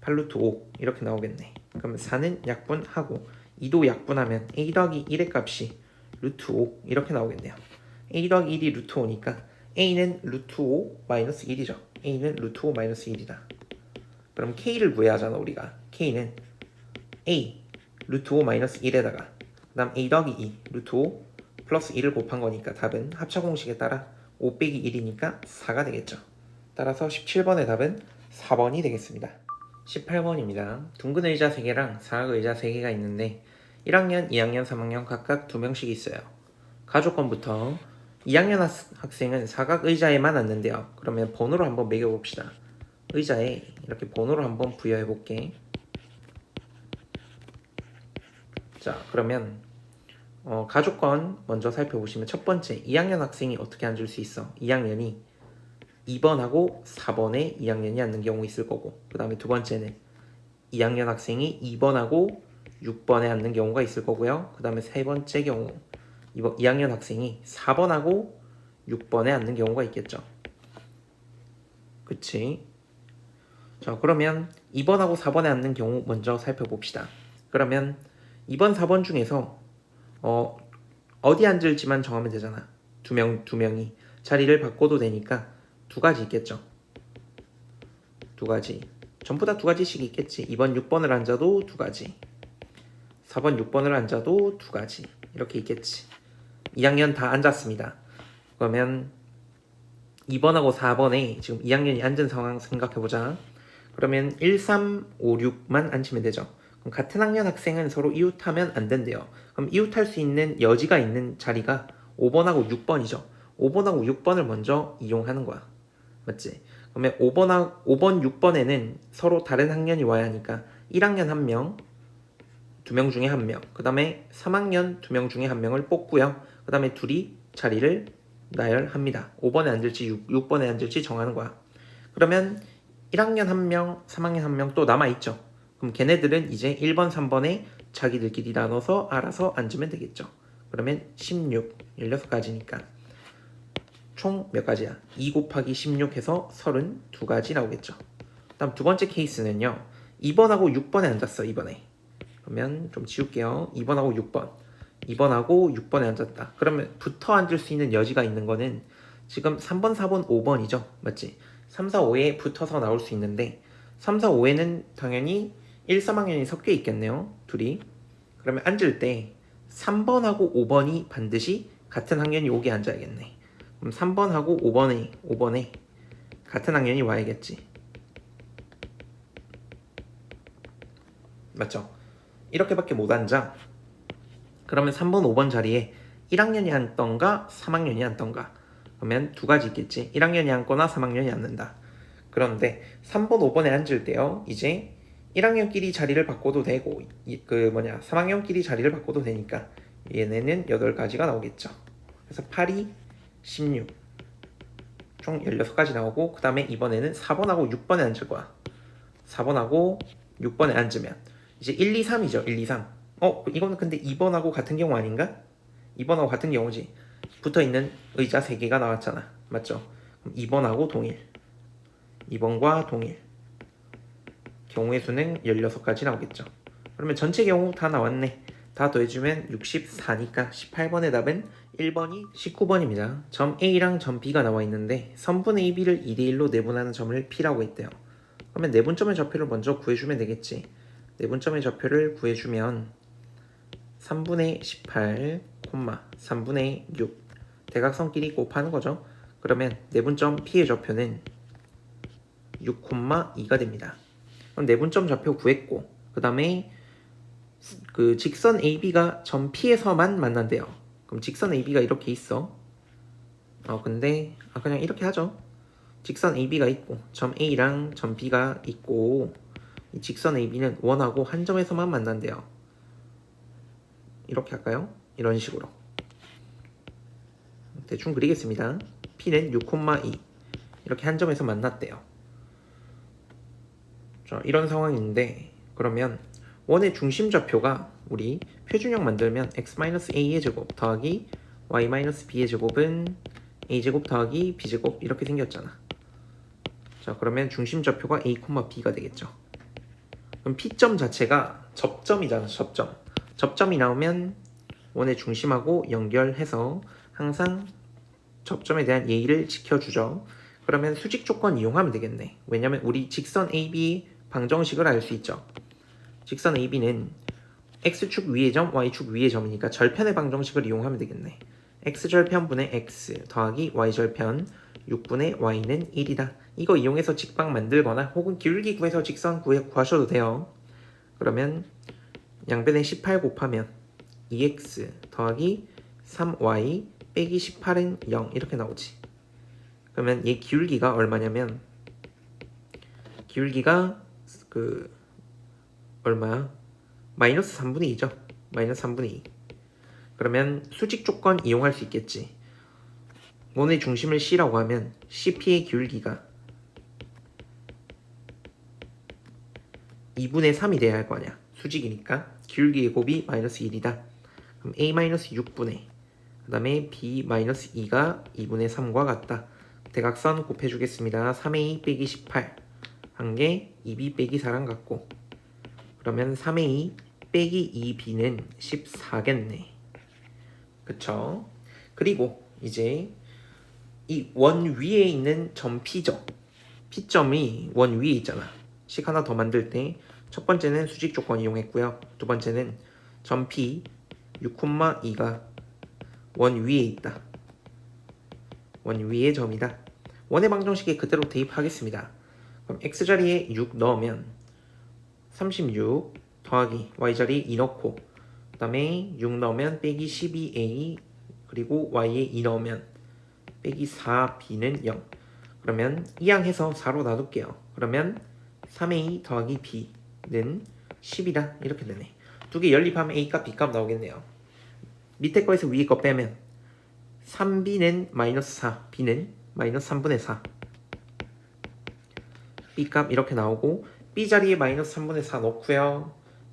8루트 5 이렇게 나오겠네. 그럼 4는 약분하고 2도 약분하면 a 더하기 1의 값이 루트 5 이렇게 나오겠네요. a 더하기 1이 루트 5니까 a는 루트 5 마이너스 1이죠. a는 루트 5 마이너스 1이다. 그럼 k를 구해야 하잖아 우리가. k는 a 루트 5 마이너스 1에다가 그 다음 a 더하기 2 루트 5 플러스 1을 곱한 거니까 답은 합차 공식에 따라 5 빼기 1이니까 4가 되겠죠. 따라서 17번의 답은 4번이 되겠습니다. 18번입니다. 둥근 의자 3개랑 사각 의자 3개가 있는데 1학년, 2학년, 3학년 각각 2명씩 있어요. 가족권부터 2학년 학생은 사각 의자에만 앉는데요. 그러면 번호를 한번 매겨봅시다. 의자에 이렇게 번호를 한번 부여해볼게. 자, 그러면 가족권 먼저 살펴보시면 첫 번째 2학년 학생이 어떻게 앉을 수 있어? 2학년이 2번하고 4번에 2학년이 앉는 경우 있을 거고, 그 다음에 두 번째는 2학년 학생이 2번하고 6번에 앉는 경우가 있을 거고요. 그 다음에 세 번째 경우 2학년 학생이 4번하고 6번에 앉는 경우가 있겠죠. 그치? 자, 그러면 2번하고 4번에 앉는 경우 먼저 살펴봅시다. 그러면 2번, 4번 중에서 어디 앉을지만 정하면 되잖아. 두 명이 자리를 바꿔도 되니까 두 가지 있겠죠. 두 가지. 전부 다 두 가지씩 있겠지. 2번, 6번을 앉아도 두 가지. 4번, 6번을 앉아도 두 가지. 이렇게 있겠지. 2학년 다 앉았습니다. 그러면 2번하고 4번에 지금 2학년이 앉은 상황 생각해보자. 그러면 1, 3, 5, 6만 앉히면 되죠. 그럼 같은 학년 학생은 서로 이웃하면 안 된대요. 그럼 이웃할 수 있는 여지가 있는 자리가 5번하고 6번이죠. 5번하고 6번을 먼저 이용하는 거야. 맞지? 그러면 5번, 6번에는 서로 다른 학년이 와야 하니까 1학년 1명, 2명 중에 1명, 그 다음에 3학년 2명 중에 1명을 뽑고요. 그 다음에 둘이 자리를 나열합니다. 5번에 앉을지 6번에 앉을지 정하는 거야. 그러면 1학년 1명, 3학년 1명 또 남아있죠. 그럼 걔네들은 이제 1번, 3번에 자기들끼리 나눠서 알아서 앉으면 되겠죠. 그러면 16, 16가지니까 총 몇 가지야? 2 곱하기 16 해서 32가지 나오겠죠. 다음 두 번째 케이스는요. 2번하고 6번에 앉았어. 2번에. 그러면 좀 지울게요. 2번하고 6번. 2번하고 6번에 앉았다. 그러면 붙어 앉을 수 있는 여지가 있는 거는 지금 3번, 4번, 5번이죠. 맞지? 3, 4, 5에 붙어서 나올 수 있는데 3, 4, 5에는 당연히 1, 3학년이 섞여 있겠네요. 둘이. 그러면 앉을 때 3번하고 5번이 반드시 같은 학년이 오게 앉아야겠네. 그럼 3번하고 5번에 같은 학년이 와야겠지. 맞죠? 이렇게밖에 못 앉아. 그러면 3번, 5번 자리에 1학년이 앉던가 3학년이 앉던가. 그러면 두 가지 있겠지. 1학년이 앉거나 3학년이 앉는다. 그런데 3번, 5번에 앉을 때요. 이제 1학년끼리 자리를 바꿔도 되고 3학년끼리 자리를 바꿔도 되니까 얘네는 8가지가 나오겠죠. 그래서 8이 16. 총 16가지 나오고 그 다음에 이번에는 4번하고 6번에 앉을 거야. 4번하고 6번에 앉으면 이제 1, 2, 3이죠. 1, 2, 3. 이거는 근데 2번하고 같은 경우 아닌가? 2번하고 같은 경우지. 붙어있는 의자 3개가 나왔잖아. 맞죠? 그럼 2번하고 동일. 2번과 동일. 경우의 수는 16가지 나오겠죠. 그러면 전체 경우 다 나왔네. 다 더해주면 64니까 18번의 답은 1번이 19번입니다. 점 A랑 점 B가 나와 있는데 선분 AB를 2대1로 내분하는 점을 P라고 했대요. 그러면 내분점의 좌표를 먼저 구해주면 되겠지. 내분점의 좌표를 구해주면 3분의 18, 3분의 6 대각선끼리 곱하는 거죠. 그러면 내분점 P의 좌표는 6,2가 됩니다. 그럼 내분점 좌표 구했고 그 다음에 그 직선 AB가 점 P에서만 만난대요. 그럼 직선 AB가 이렇게 있어. 근데 그냥 이렇게 하죠. 직선 AB가 있고 점 A랑 점 B가 있고 이 직선 AB는 원하고 한 점에서만 만난대요. 이렇게 할까요? 이런 식으로 대충 그리겠습니다. P는 6,2 이렇게 한 점에서 만났대요. 자, 이런 상황인데 그러면 원의 중심 좌표가 우리 표준형 만들면 x-a의 제곱 더하기 y-b의 제곱은 a제곱 더하기 b제곱 이렇게 생겼잖아. 자, 그러면 중심 좌표가 a, b가 되겠죠. 그럼 P점 자체가 접점이잖아. 접점이 나오면 원의 중심하고 연결해서 항상 접점에 대한 예의를 지켜주죠. 그러면 수직 조건 이용하면 되겠네. 왜냐면 우리 직선 AB 방정식을 알 수 있죠. 직선 AB는 X축 위의 점, Y축 위의 점이니까 절편의 방정식을 이용하면 되겠네. X절편분의 X 더하기 Y절편 6분의 Y는 1이다. 이거 이용해서 직방 만들거나 혹은 기울기 구해서 직선 구하셔도 돼요. 그러면 양변에 18 곱하면 2X 더하기 3Y 빼기 18은 0 이렇게 나오지. 그러면 얘 기울기가 얼마냐면 기울기가 얼마야? 마이너스 3분의 2죠. 마이너스 3분의 2. 그러면 수직 조건 이용할 수 있겠지. 원의 중심을 C라고 하면 CP의 기울기가 2분의 3이 돼야 할 거 아니야. 수직이니까 기울기의 곱이 마이너스 1이다. 그럼 A-6분의 그 다음에 B-2가 2분의 3과 같다. 대각선 곱해주겠습니다. 3A 빼기 18 한 개 2B 빼기 4랑 같고 그러면 3A 빼기 2B는 14겠네. 그쵸? 그리고 이제 이 원 위에 있는 점 P죠. P점이 원 위에 있잖아. 식 하나 더 만들 때 첫 번째는 수직 조건 이용했고요. 두 번째는 점 P 6,2가 원 위에 있다. 원 위의 점이다. 원의 방정식에 그대로 대입하겠습니다. 그럼 x자리에 6 넣으면 36 더하기 y자리에 2 넣고 그 다음에 6 넣으면 빼기 12a 그리고 y에 2 넣으면 빼기 4b는 0. 그러면 이항해서 4로 놔둘게요. 그러면 3a 더하기 b는 10이다. 이렇게 되네. 두 개 연립하면 a값 b값 나오겠네요. 밑에 거에서 위에 거 빼면 3b는 마이너스 4, b는 마이너스 3분의 4. b값 이렇게 나오고 b자리에 마이너스 3분의 4 넣고요.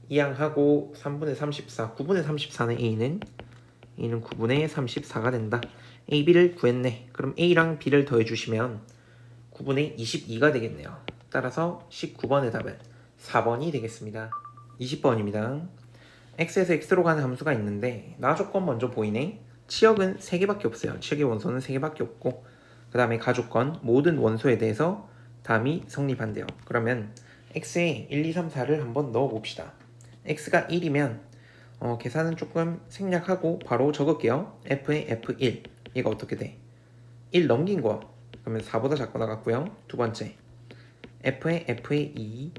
이항하고 3분의 34, 9분의 34는 a는 9분의 34가 된다. a, b를 구했네. 그럼 a랑 b를 더해주시면 9분의 22가 되겠네요. 따라서 19번의 답은 4번이 되겠습니다. 20번입니다. x에서 x로 가는 함수가 있는데 나조건 먼저 보이네. 치역은 3개밖에 없어요. 치역의 원소는 3개밖에 없고 그 다음에 가조건 모든 원소에 대해서 다음이 성립한대요. 그러면 x에 1, 2, 3, 4를 한번 넣어봅시다. x가 1이면 계산은 조금 생략하고 바로 적을게요. f에 f1 얘가 어떻게 돼? 1 넘긴 거 그러면 4보다 작고 나갔고요. 두 번째 f에 2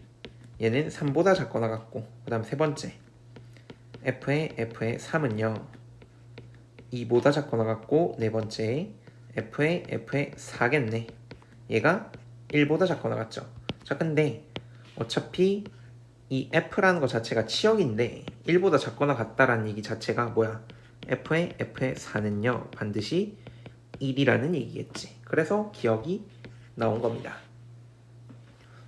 얘는 3보다 작고 나갔고 그 다음 세 번째 f에 3은요 2보다 작고 나갔고 네 번째 f에 4겠네. 얘가 1보다 작고 나갔죠. 자 근데 어차피 이 f라는 거 자체가 치역인데 1보다 작고 나갔다라는 얘기 자체가 뭐야? f에 4는요 반드시 1이라는 얘기겠지. 그래서 기억이 나온 겁니다.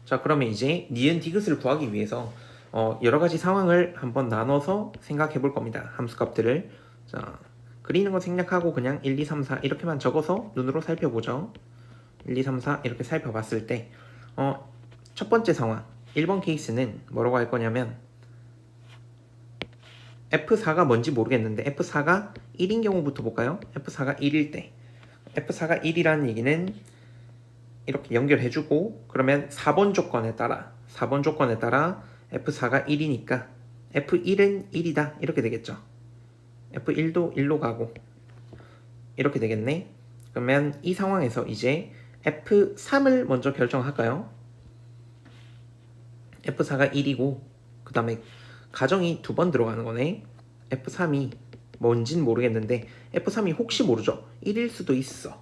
자 그러면 이제 니은 디귿을 구하기 위해서 여러 가지 상황을 한번 나눠서 생각해 볼 겁니다. 함수값들을. 자 그리는 거 생략하고 그냥 1, 2, 3, 4 이렇게만 적어서 눈으로 살펴보죠. 1, 2, 3, 4 이렇게 살펴봤을 때 첫 번째 상황 1번 케이스는 뭐라고 할 거냐면 F4가 뭔지 모르겠는데 F4가 1인 경우부터 볼까요? F4가 1일 때 F4가 1이라는 얘기는 이렇게 연결해주고 그러면 4번 조건에 따라 F4가 1이니까 F1은 1이다 이렇게 되겠죠. F1도 1로 가고 이렇게 되겠네. 그러면 이 상황에서 이제 F3을 먼저 결정할까요? F4가 1이고 그 다음에 가정이 두 번 들어가는 거네. F3이 뭔진 모르겠는데 F3이 혹시 모르죠. 1일 수도 있어.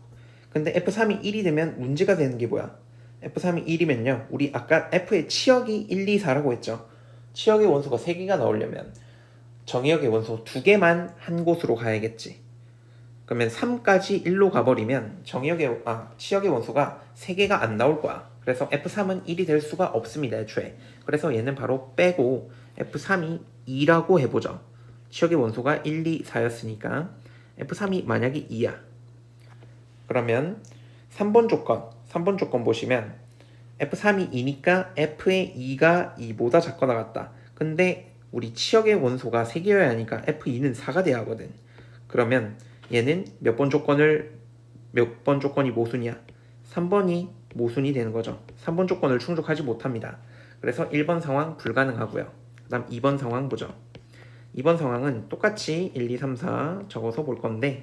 근데 F3이 1이 되면 문제가 되는 게 뭐야? F3이 1이면요 우리 아까 F의 치역이 1, 2, 4라고 했죠. 치역의 원소가 3개가 나오려면 정의역의 원소 2개만 한 곳으로 가야겠지. 그러면 3까지 1로 가버리면 치역의 원소가 3개가 안 나올 거야. 그래서 F3은 1이 될 수가 없습니다. 애초에. 그래서 얘는 바로 빼고 F3이 2라고 해보죠. 치역의 원소가 1, 2, 4였으니까 F3이 만약에 2야. 그러면 3번 조건 보시면 F3이 2니까 F의 2가 2보다 작거나 같다. 근데 우리 치역의 원소가 3개여야 하니까 F2는 4가 돼야 하거든. 그러면 얘는 몇 번 조건이 모순이야? 3번이 모순이 되는 거죠. 3번 조건을 충족하지 못합니다. 그래서 1번 상황 불가능하고요. 그 다음 2번 상황 보죠. 2번 상황은 똑같이 1, 2, 3, 4 적어서 볼 건데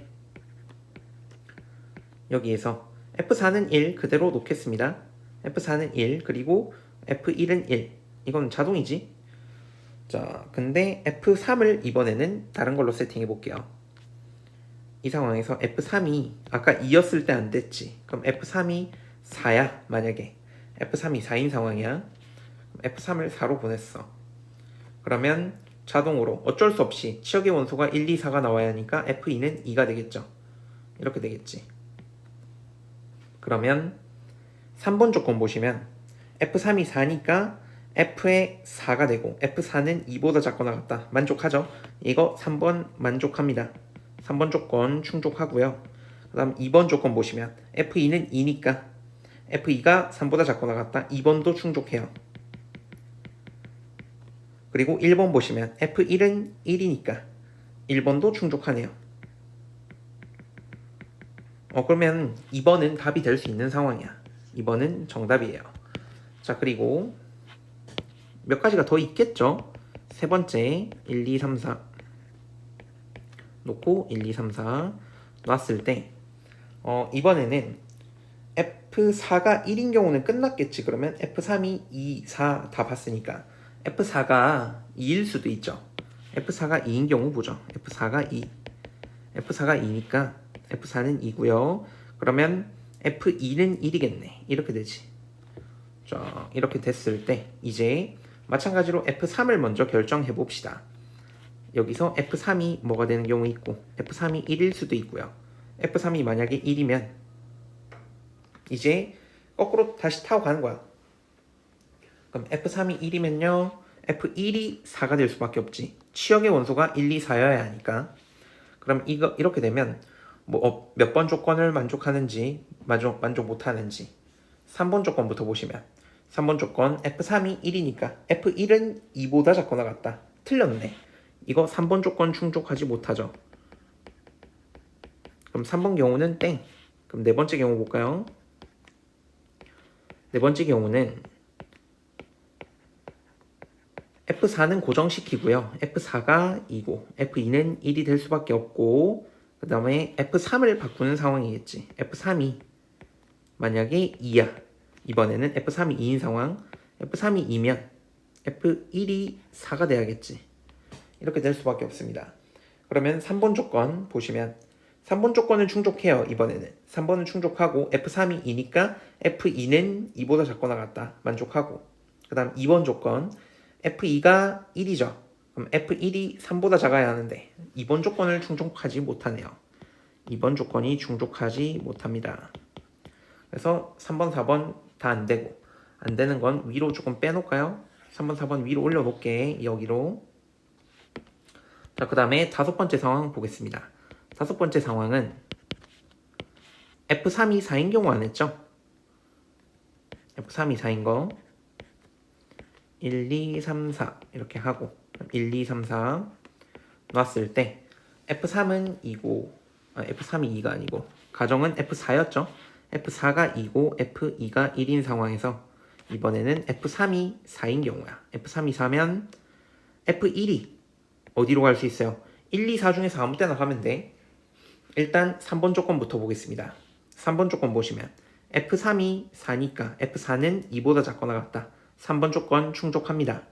여기에서 F4는 1 그대로 놓겠습니다. F4는 1 그리고 F1은 1 이건 자동이지. 자, 근데 F3을 이번에는 다른 걸로 세팅해 볼게요. 이 상황에서 F3이 아까 2였을 때 안 됐지. 그럼 F3이 4야 만약에 F3이 4인 상황이야. F3을 4로 보냈어. 그러면 자동으로 어쩔 수 없이 치역의 원소가 1, 2, 4가 나와야 하니까 F2는 2가 되겠죠. 이렇게 되겠지. 그러면 3번 조건 보시면 F3이 4니까 F의 4가 되고 F4는 2보다 작거나 같다. 만족하죠? 이거 3번 만족합니다. 3번 조건 충족하고요. 그 다음 2번 조건 보시면 F2는 2니까 F2가 3보다 작거나 같다. 2번도 충족해요. 그리고 1번 보시면 F1은 1이니까 1번도 충족하네요. 그러면 2번은 답이 될 수 있는 상황이야. 2번은 정답이에요. 자, 그리고 몇 가지가 더 있겠죠? 세 번째 1, 2, 3, 4 놓고 1, 2, 3, 4 놨을 때 이번에는 F4가 1인 경우는 끝났겠지. 그러면 F3이 2, 4 다 봤으니까 F4가 2일 수도 있죠. F4가 2인 경우 보죠. F4가 2 F4가 2니까 F4는 2고요. 그러면 F2는 1이겠네. 이렇게 되지. 자, 이렇게 됐을 때 이제 마찬가지로 F3을 먼저 결정해 봅시다. 여기서 F3이 뭐가 되는 경우 있고 F3이 1일 수도 있고요. F3이 만약에 1이면 이제 거꾸로 다시 타고 가는 거야. 그럼 F3이 1이면요. F1이 4가 될 수밖에 없지. 치역의 원소가 1, 2, 4여야 하니까. 그럼 이렇게 되면 뭐 몇 번 조건을 만족하는지 만족 못하는지 3번 조건부터 보시면 3번 조건 F3이 1이니까 F1은 2보다 작거나 같다. 틀렸네. 이거 3번 조건 충족하지 못하죠. 그럼 3번 경우는 땡. 그럼 네 번째 경우 볼까요? 네 번째 경우는 F4는 고정시키고요. F4가 2고 F2는 1이 될 수밖에 없고 그 다음에 F3을 바꾸는 상황이겠지. F3이 만약에 2야. 이번에는 F3이 2인 상황. F3이 2면 F1이 4가 돼야겠지. 이렇게 될 수밖에 없습니다. 그러면 3번 조건 보시면 3번 조건을 충족해요. 이번에는 3번은 충족하고 F3이 2니까 F2는 2보다 작거나 같다. 만족하고 그 다음 2번 조건 F2가 1이죠. 그럼 F1이 3보다 작아야 하는데 2번 조건을 충족하지 못하네요. 2번 조건이 충족하지 못합니다. 그래서 3번, 4번 다 안되고 안되는 건 위로 조금 빼놓을까요? 3번, 4번 위로 올려놓을게. 여기로. 자, 그 다음에 다섯 번째 상황 보겠습니다. 다섯 번째 상황은 F3이 4인 경우 안 했죠? F3이 4인 거 1, 2, 3, 4 이렇게 하고 1, 2, 3, 4 놨을 때 F3은 2고 F3이 2가 아니고 가정은 F4였죠? F4가 2고 F2가 1인 상황에서 이번에는 F3이 4인 경우야. F3이 4면 F1이 어디로 갈 수 있어요? 1, 2, 4 중에서 아무 때나 가면 돼. 일단 3번 조건부터 보겠습니다. 3번 조건 보시면 F3이 4니까 F4는 2보다 작거나 같다. 3번 조건 충족합니다.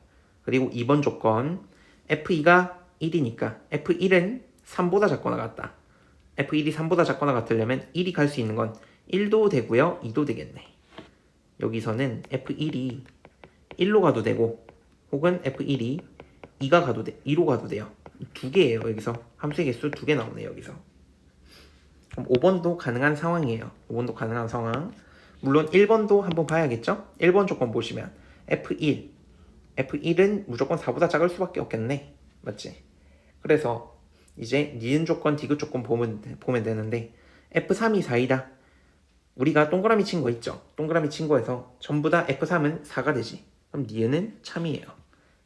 그리고 2번 조건 F2가 1이니까 F1은 3보다 작거나 같다. F1이 3보다 작거나 같으려면 1이 갈 수 있는 건 1도 되고요. 2도 되겠네. 여기서는 F1이 1로 가도 되고 혹은 F1이 2로 가도 돼요. 두 개예요. 여기서 함수의 개수 2개 나오네요. 여기서. 그럼 5번도 가능한 상황이에요. 5번도 가능한 상황. 물론 1번도 한번 봐야겠죠? 1번 조건 보시면 F1은 무조건 4보다 작을 수밖에 없겠네. 맞지? 그래서 이제 니은 조건, 디귿 조건 보면 되는데 F3이 4이다. 우리가 동그라미 친 거 있죠? 동그라미 친 거에서 전부 다 F3은 4가 되지. 그럼 니은은 참이에요.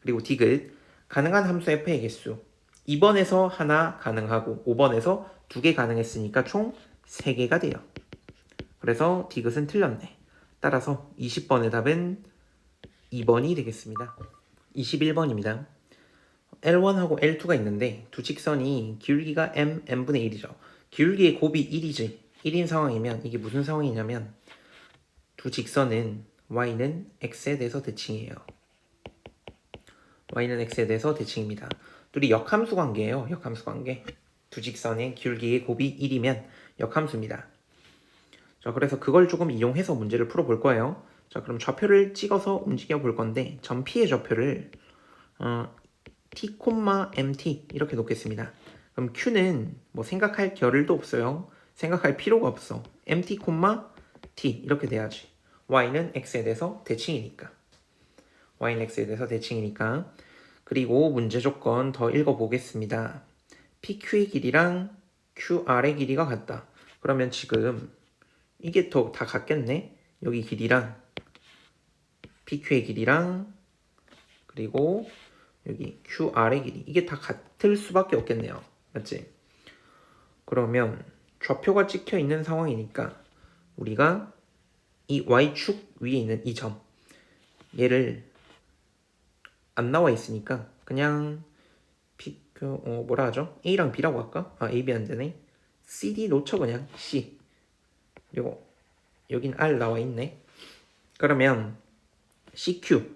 그리고 디귿 가능한 함수 f의 개수 2번에서 하나 가능하고 5번에서 2개 가능했으니까 총 3개가 돼요. 그래서 디귿은 틀렸네. 따라서 20번의 답은 2번이 되겠습니다. 21번입니다. L1하고 L2가 있는데 두 직선이 기울기가 n분의 1이죠. 기울기의 곱이 1이지. 1인 상황이면 이게 무슨 상황이냐면 두 직선은 y는 x에 대해서 대칭이에요. y는 x에 대해서 대칭입니다. 둘이 역함수 관계예요. 역함수 관계. 두 직선의 기울기의 곱이 1이면 역함수입니다. 자, 그래서 그걸 조금 이용해서 문제를 풀어볼 거예요. 자, 그럼 좌표를 찍어서 움직여 볼 건데 점 P의 좌표를 t, mt 이렇게 놓겠습니다. 그럼 q는 뭐 생각할 겨를도 없어요. 생각할 필요가 없어. mt, t 이렇게 돼야지. y는 x에 대해서 대칭이니까. y는 x에 대해서 대칭이니까. 그리고 문제 조건 더 읽어보겠습니다. pq의 길이랑 qr의 길이가 같다. 그러면 지금 이게 더 다 같겠네. 여기 길이랑 pq의 길이랑 그리고 여기 QR의 길이 이게 다 같을 수밖에 없겠네요. 맞지? 그러면 좌표가 찍혀 있는 상황이니까 우리가 이 Y축 위에 있는 이 점 얘를 안 나와 있으니까 그냥 뭐라 하죠? A랑 B라고 할까? A, B 안 되네. CD 놓쳐 그냥 C. 그리고 여긴 R 나와 있네. 그러면 CQ의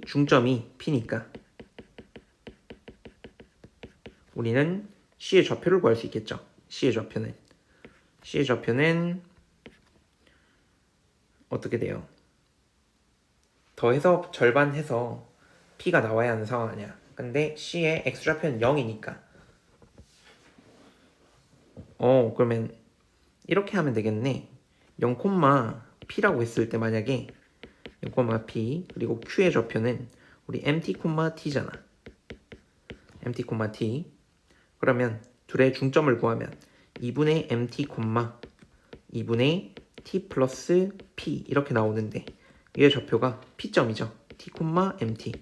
중점이 P니까 우리는 C의 좌표를 구할 수 있겠죠. C의 좌표는 어떻게 돼요? 더해서 절반 해서 P가 나와야 하는 상황 아니야. 근데 C의 X좌표는 0이니까 그러면 이렇게 하면 되겠네. 0, P라고 했을 때 만약에 0, P 그리고 Q의 좌표는 우리 mt, t잖아. mt, t 그러면 둘의 중점을 구하면 2분의 mt, 2분의 t 플러스 p 이렇게 나오는데 위의 좌표가 p점이죠. t, mt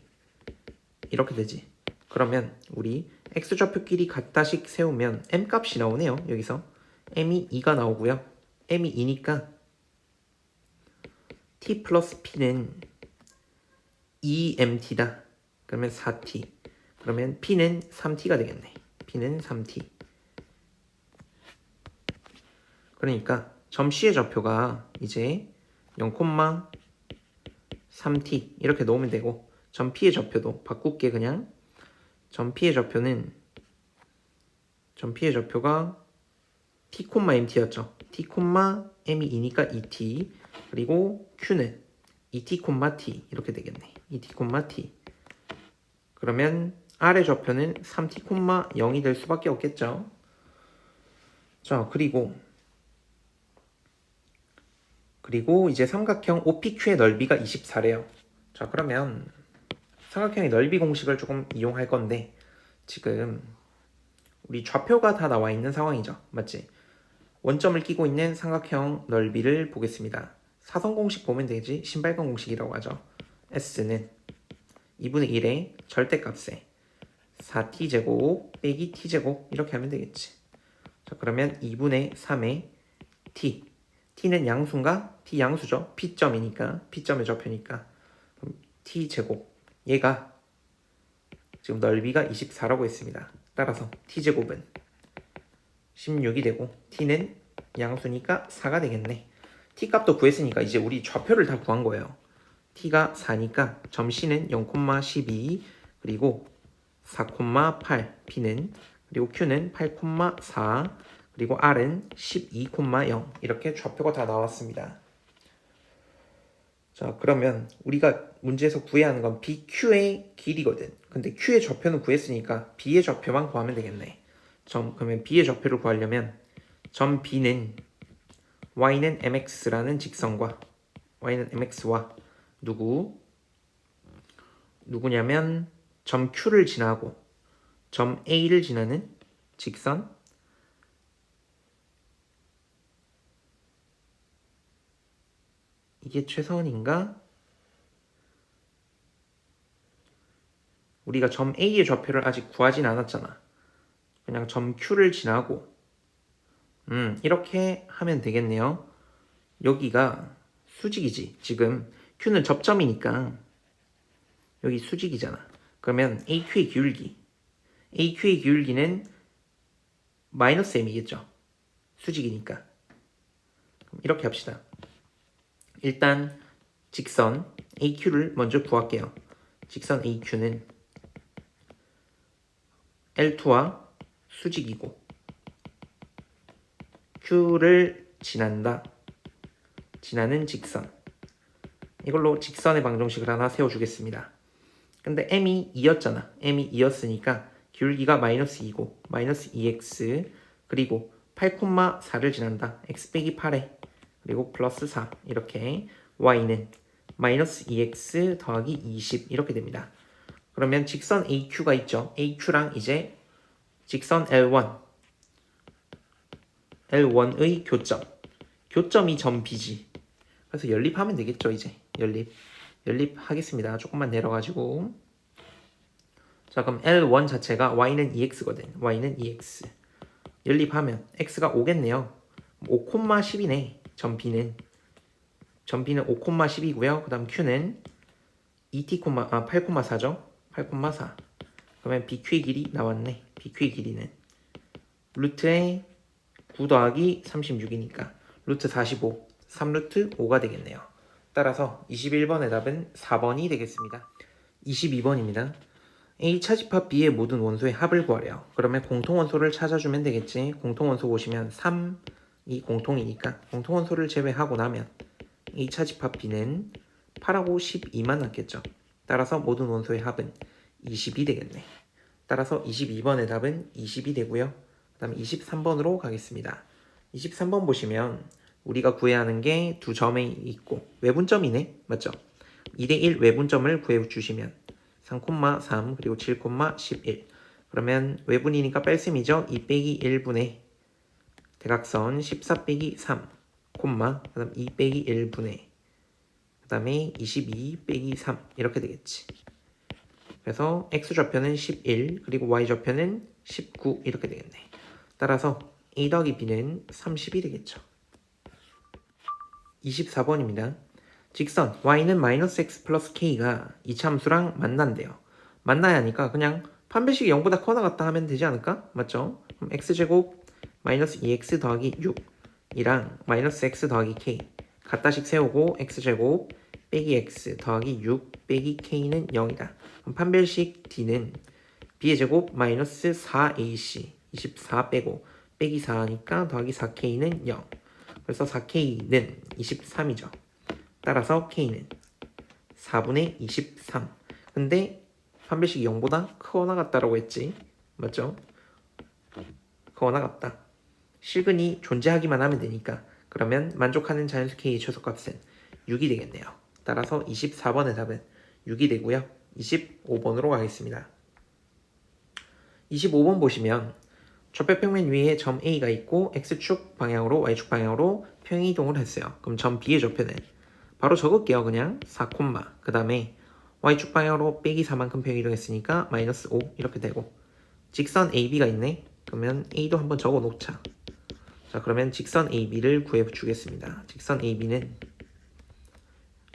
이렇게 되지. 그러면 우리 x좌표끼리 같다식 세우면 m 값이 나오네요. 여기서 m이 2가 나오고요. m이 2니까 t 플러스 p는 2mt다. 그러면 4t. 그러면 p는 3t가 되겠네. p는 3t. 그러니까 점 C의 좌표가 이제 0,3t 이렇게 넣으면 되고 점 P의 좌표도 바꿀게 그냥. 점 P의 좌표가 t, mt였죠. t, m이 2니까 2t 그리고 q는 2t, t 이렇게 되겠네. 2t, t 그러면 R의 좌표는 3t, 0이 될 수밖에 없겠죠. 자, 그리고 이제 삼각형 OPQ의 넓이가 24래요. 자, 그러면 삼각형의 넓이 공식을 조금 이용할 건데 지금 우리 좌표가 다 나와 있는 상황이죠. 맞지? 원점을 끼고 있는 삼각형 넓이를 보겠습니다. 사선 공식 보면 되지. 신발권 공식이라고 하죠. S는 2분의 1의 절대값에 4t제곱 빼기 t제곱 이렇게 하면 되겠지. 자, 그러면 2분의 3의 t. t는 양수인가? t 양수죠. p점이니까 p점의 좌표니까 그럼 t제곱 얘가 지금 넓이가 24라고 했습니다. 따라서 t제곱은 16이 되고 t는 양수니까 4가 되겠네. t 값도 구했으니까 이제 우리 좌표를 다 구한 거예요. t가 4니까 점 C는 0,12 그리고 4,8 P는 그리고 Q는 8,4 그리고 R은 12,0 이렇게 좌표가 다 나왔습니다. 자, 그러면 우리가 문제에서 구해야 하는 건 BQ의 길이거든. 근데 Q의 좌표는 구했으니까 B의 좌표만 구하면 되겠네. 그러면 B의 좌표를 구하려면 점 B는 Y는 MX라는 직선과 Y는 MX와 누구냐면 점 Q를 지나고 점 A를 지나는 직선 이게 최선인가? 우리가 점 A의 좌표를 아직 구하진 않았잖아. 그냥 점 Q를 지나고 이렇게 하면 되겠네요. 여기가 수직이지. 지금 Q는 접점이니까 여기 수직이잖아. 그러면 AQ의 기울기는 마이너스 m이겠죠. 수직이니까. 그럼 이렇게 합시다. 일단 직선 AQ를 먼저 구할게요. 직선 AQ는 L2와 수직이고 Q를 지나는 직선. 이걸로 직선의 방정식을 하나 세워주겠습니다. 근데 m이 2였잖아. m이 2였으니까 기울기가 마이너스 2고 마이너스 2x 그리고 8,4를 지난다. x 빼기 8에 그리고 플러스 4 이렇게 y는 마이너스 2x 더하기 20 이렇게 됩니다. 그러면 직선 AQ가 있죠. AQ랑 이제 직선 L1의 교점이 점 B지. 그래서 연립하면 되겠죠. 이제 연립하겠습니다. 조금만 내려가지고 자 그럼 L1 자체가 y는 2x거든. y는 2x 연립하면 x가 5겠네요. 5,10이네. 점 B는 5,10이고요. 그 다음 Q는 8,4죠. 8,4 그러면 BQ의 길이 나왔네. BQ의 길이는 루트에 9 더하기 36이니까 루트 45 3루트 5가 되겠네요. 따라서 21번의 답은 4번이 되겠습니다. 22번입니다. A 차집합 B의 모든 원소의 합을 구하래요. 그러면 공통원소를 찾아주면 되겠지. 공통원소 보시면 3이 공통이니까 공통원소를 제외하고 나면 A 차집합 B는 8하고 12만 남겠죠. 따라서 모든 원소의 합은 20이 되겠네. 따라서 22번의 답은 20이 되고요. 그 다음 23번으로 가겠습니다. 23번 보시면 우리가 구해야 하는 게 두 점에 있고 외분점이네. 맞죠? 2대1 외분점을 구해주시면 3,3 그리고 7,11 그러면 외분이니까 뺄셈이죠. 2 빼기 1분의 대각선 14 빼기 3 그 다음 2 빼기 1분의 그 다음에 22 빼기 3 이렇게 되겠지. 그래서 x좌표는 11 그리고 y좌표는 19 이렇게 되겠네. 따라서 a 더하기 b는 30이 되겠죠. 24번입니다. 직선 y는 마이너스 x 플러스 k가 이차함수랑 만난대요. 만나야 하니까 그냥 판별식이 0보다 커나 같다 하면 되지 않을까? 맞죠? 그럼 x제곱 마이너스 2x 더하기 6이랑 마이너스 x 더하기 k 같다식 세우고 x제곱 빼기 x 더하기 6 빼기 k는 0이다. 그럼 판별식 d는 b의 제곱 마이너스 4ac 24 빼고 빼기 4니까 더하기 4k는 0. 그래서 4k는 23이죠. 따라서 k는 4분의 23. 근데 판별식이 0보다 크거나 같다라고 했지. 맞죠? 크거나 같다. 실근이 존재하기만 하면 되니까 그러면 만족하는 자연수 k의 최소값은 6이 되겠네요. 따라서 24번의 답은 6이 되고요. 25번으로 가겠습니다. 25번 보시면 좌표평면 위에 점 A가 있고 X축 방향으로 Y축 방향으로 평행이동을 했어요. 그럼 점 B의 좌표는 바로 적을게요. 그냥 4, 그 다음에 Y축 방향으로 빼기 4만큼 평행이동했으니까 마이너스 5 이렇게 되고 직선 AB가 있네. 그러면 A도 한번 적어 놓자. 자 그러면 직선 AB를 구해 주겠습니다. 직선 AB는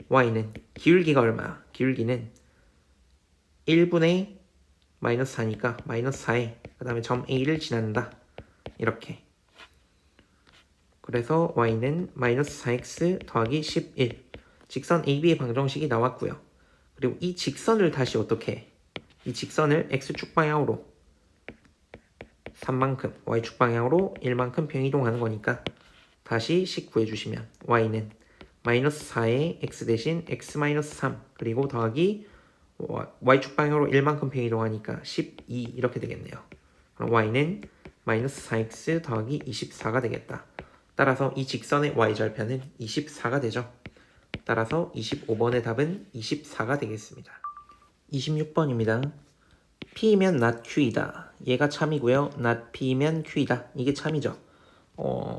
Y는 기울기가 얼마야? 기울기는 1분의 마이너스 4니까 마이너스 4에 그 다음에 점 A를 지난다. 이렇게. 그래서 y는 마이너스 4x 더하기 11. 직선 AB의 방정식이 나왔고요. 그리고 이 직선을 다시 어떻게 해? 이 직선을 x축 방향으로 3만큼, y축 방향으로 1만큼 평이동하는 거니까 다시 식 구해주시면 y는 마이너스 4에 x 대신 x 마이너스 3 그리고 더하기 y축 방향으로 1만큼 평이동하니까 12 이렇게 되겠네요. 그럼 y는 마이너스 4x 더하기 24가 되겠다. 따라서 이 직선의 y절편은 24가 되죠. 따라서 25번의 답은 24가 되겠습니다. 26번입니다. P이면 not Q이다. 얘가 참이고요. not P이면 Q이다. 이게 참이죠.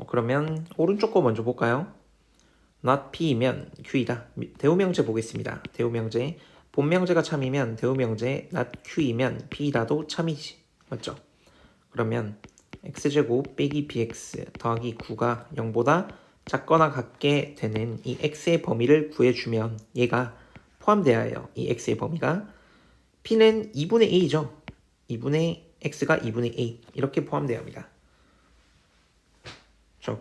그러면 오른쪽 거 먼저 볼까요? not P이면 Q이다. 대우명제 보겠습니다. 대우명제. 본명제가 참이면 대우명제 not Q이면 P이다도 참이지. 맞죠? 그러면 x제곱 빼기 bx 더하기 9가 0보다 작거나 같게 되는 이 x의 범위를 구해주면 얘가 포함되어야 해요. 이 x의 범위가 p는 2분의 a죠. 2분의 x가 2분의 a 이렇게 포함되어야 합니다.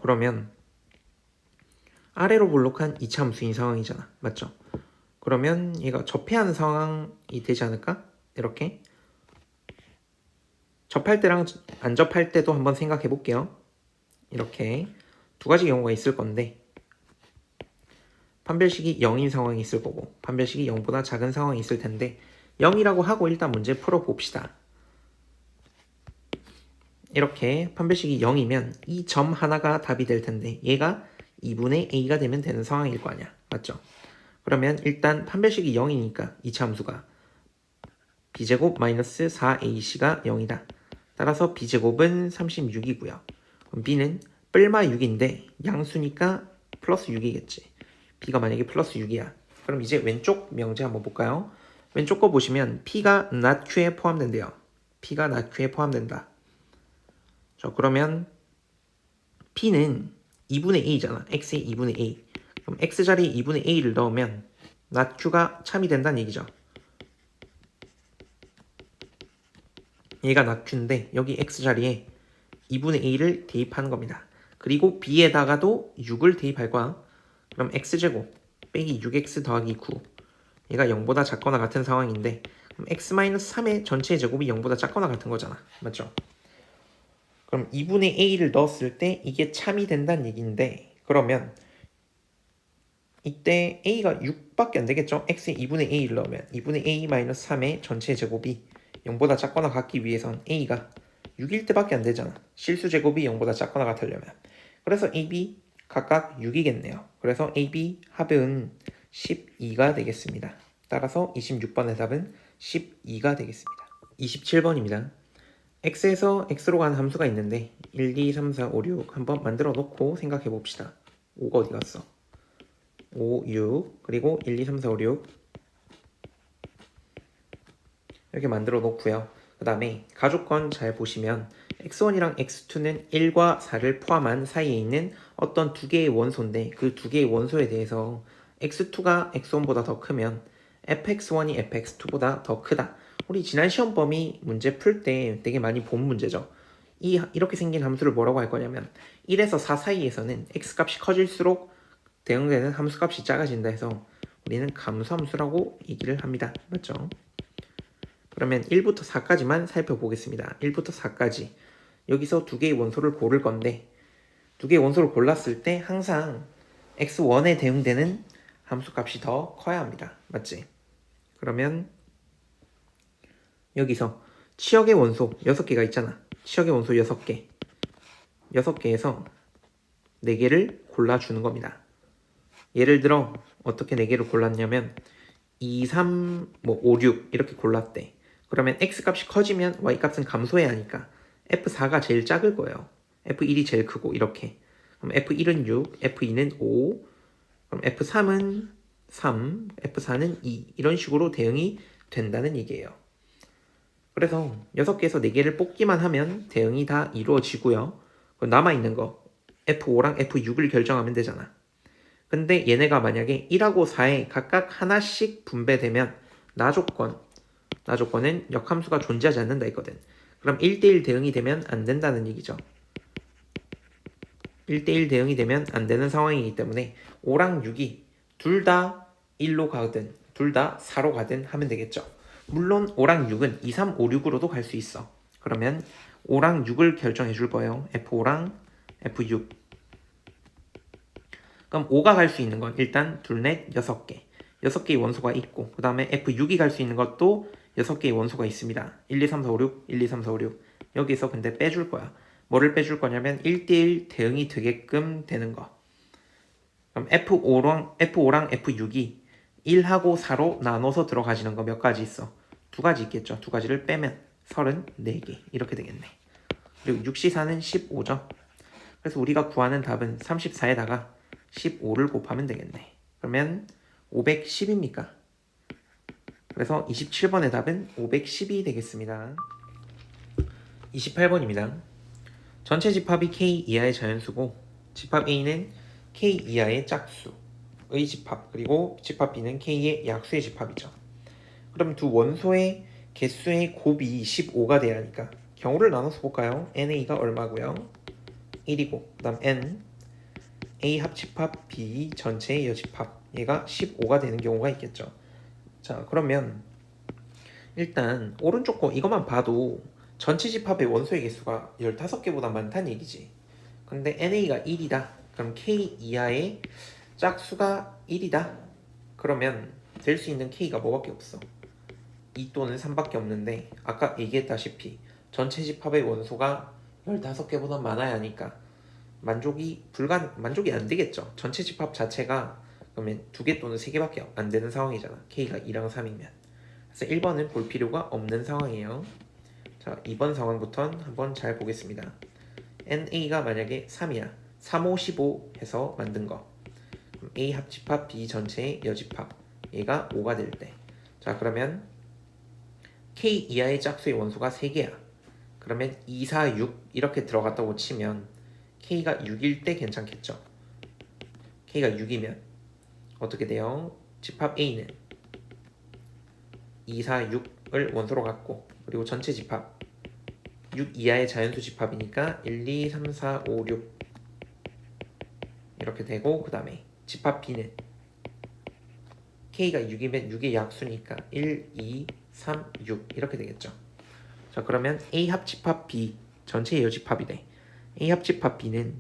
그러면 아래로 볼록한 이차 함수인 상황이잖아. 맞죠? 그러면 얘가 접해하는 상황이 되지 않을까? 이렇게 접할 때랑 안 접할 때도 한번 생각해 볼게요. 이렇게 두 가지 경우가 있을 건데 판별식이 0인 상황이 있을 거고 판별식이 0보다 작은 상황이 있을 텐데 0이라고 하고 일단 문제 풀어봅시다. 이렇게 판별식이 0이면 이 점 하나가 답이 될 텐데 얘가 2분의 a가 되면 되는 상황일 거 아니야. 맞죠? 그러면 일단 판별식이 0이니까 이차 함수가 b제곱 마이너스 4ac가 0이다. 따라서 b제곱은 36이고요. 그럼 b는 뿔마 6인데 양수니까 플러스 6이겠지. b가 만약에 플러스 6이야. 그럼 이제 왼쪽 명제 한번 볼까요? 왼쪽 거 보시면 p가 not q에 포함된대요. p가 not q에 포함된다. 그러면 p는 2분의 a잖아. x의 2분의 a. 그럼 x 자리에 2분의 a를 넣으면 not q가 참이 된다는 얘기죠. 얘가 not q인데 여기 x 자리에 2분의 a를 대입하는 겁니다. 그리고 b에다가도 6을 대입할 거야. 그럼 x제곱 빼기 6x 더하기 9 얘가 0보다 작거나 같은 상황인데 그럼 x-3의 전체의 제곱이 0보다 작거나 같은 거잖아. 맞죠? 그럼 2분의 a를 넣었을 때 이게 참이 된다는 얘기인데 그러면 이때 a가 6밖에 안 되겠죠? x에 2분의 a를 넣으면 2분의 a-3의 전체 제곱이 0보다 작거나 같기 위해선 a가 6일 때밖에 안 되잖아. 실수 제곱이 0보다 작거나 같으려면. 그래서 a, b 각각 6이겠네요. 그래서 a, b 합은 12가 되겠습니다. 따라서 26번의 답은 12가 되겠습니다. 27번입니다. x에서 x로 가는 함수가 있는데 1, 2, 3, 4, 5, 6 한번 만들어 놓고 생각해 봅시다. 5가 어디 갔어? 5, 6 그리고 1, 2, 3, 4, 5, 6 이렇게 만들어 놓고요. 그 다음에 가족권 잘 보시면 x1이랑 x2는 1과 4를 포함한 사이에 있는 어떤 두 개의 원소인데 그 두 개의 원소에 대해서 x2가 x1보다 더 크면 fx1이 fx2보다 더 크다. 우리 지난 시험 범위 문제 풀 때 되게 많이 본 문제죠. 이렇게 생긴 함수를 뭐라고 할 거냐면 1에서 4 사이에서는 x값이 커질수록 대응되는 함수값이 작아진다 해서 우리는 감소함수라고 얘기를 합니다. 맞죠? 그러면 1부터 4까지만 살펴보겠습니다. 1부터 4까지 여기서 두 개의 원소를 고를 건데 두 개의 원소를 골랐을 때 항상 x1에 대응되는 함수값이 더 커야 합니다. 맞지? 그러면 여기서 치역의 원소 6개가 있잖아. 치역의 원소 6개 6개에서 4개를 골라주는 겁니다. 예를 들어 어떻게 4개를 골랐냐면 2, 3, 5, 6 이렇게 골랐대. 그러면 x값이 커지면 y값은 감소해야 하니까 f4가 제일 작을 거예요. f1이 제일 크고 이렇게. 그럼 f1은 6, f2는 5, 그럼 f3은 3, f4는 2 이런 식으로 대응이 된다는 얘기예요. 그래서 6개에서 4개를 뽑기만 하면 대응이 다 이루어지고요. 남아있는 거 f5랑 f6을 결정하면 되잖아. 근데 얘네가 만약에 1하고 4에 각각 하나씩 분배되면 나조건은 역함수가 존재하지 않는다 했거든. 그럼 1대1 대응이 되면 안 된다는 얘기죠. 1대1 대응이 되면 안 되는 상황이기 때문에 5랑 6이 둘 다 1로 가든 둘 다 4로 가든 하면 되겠죠. 물론 5랑 6은 2, 3, 5, 6으로도 갈 수 있어. 그러면 5랑 6을 결정해 줄 거예요. F5랑 F6. 그럼 5가 갈 수 있는 건 일단 둘, 넷, 6개. 6개의 원소가 있고 그 다음에 F6이 갈 수 있는 것도 6개의 원소가 있습니다. 1, 2, 3, 4, 5, 6, 1, 2, 3, 4, 5, 6. 여기서 근데 빼줄 거야. 뭐를 빼줄 거냐면 1대1 대응이 되게끔 되는 거. 그럼 F5랑 F6이 1하고 4로 나눠서 들어가지는 거 몇 가지 있어? 두 가지 있겠죠. 두 가지를 빼면 34개 이렇게 되겠네. 그리고 6C4는 15죠. 그래서 우리가 구하는 답은 34에다가 15를 곱하면 되겠네. 그러면 510입니까? 그래서 27번의 답은 510이 되겠습니다. 28번입니다. 전체 집합이 K 이하의 자연수고 집합 A는 K 이하의 짝수의 집합, 그리고 집합 B는 K의 약수의 집합이죠. 그럼 두 원소의 개수의 곱이 15가 돼야 하니까 경우를 나눠서 볼까요? NA가 얼마고요? 1이고 그 다음 N A 합집합 B 전체의 여집합 얘가 15가 되는 경우가 있겠죠. 자, 그러면 일단 오른쪽 거 이것만 봐도 전체 집합의 원소의 개수가 15개보다 많다는 얘기지. 근데 NA가 1이다. 그럼 K 이하의 짝수가 1이다. 그러면 될 수 있는 K가 뭐밖에 없어? 2 또는 3밖에 없는데 아까 얘기했다시피 전체 집합의 원소가 15개보다 많아야 하니까 만족이 안 되겠죠. 전체 집합 자체가 그러면 2개 또는 3개밖에 안 되는 상황이잖아. K가 2랑 3이면. 그래서 1번은 볼 필요가 없는 상황이에요. 자, 2번 상황부터 한번 잘 보겠습니다. NA가 만약에 3이야. 3, 5, 15 해서 만든 거. 그럼 A 합집합 B 전체의 여집합. 얘가 5가 될 때. 자, 그러면 K 이하의 짝수의 원소가 3개야. 그러면 2, 4, 6 이렇게 들어갔다고 치면 K가 6일 때 괜찮겠죠. K가 6이면 어떻게 돼요? 집합 A는 2, 4, 6을 원소로 갖고 그리고 전체 집합 6 이하의 자연수 집합이니까 1, 2, 3, 4, 5, 6 이렇게 되고 그 다음에 집합 B는 K가 6이면 6의 약수니까 1, 2, 3, 6 이렇게 되겠죠. 자, 그러면 A 합집합 B 전체의 여집합이래. A 합집합 B는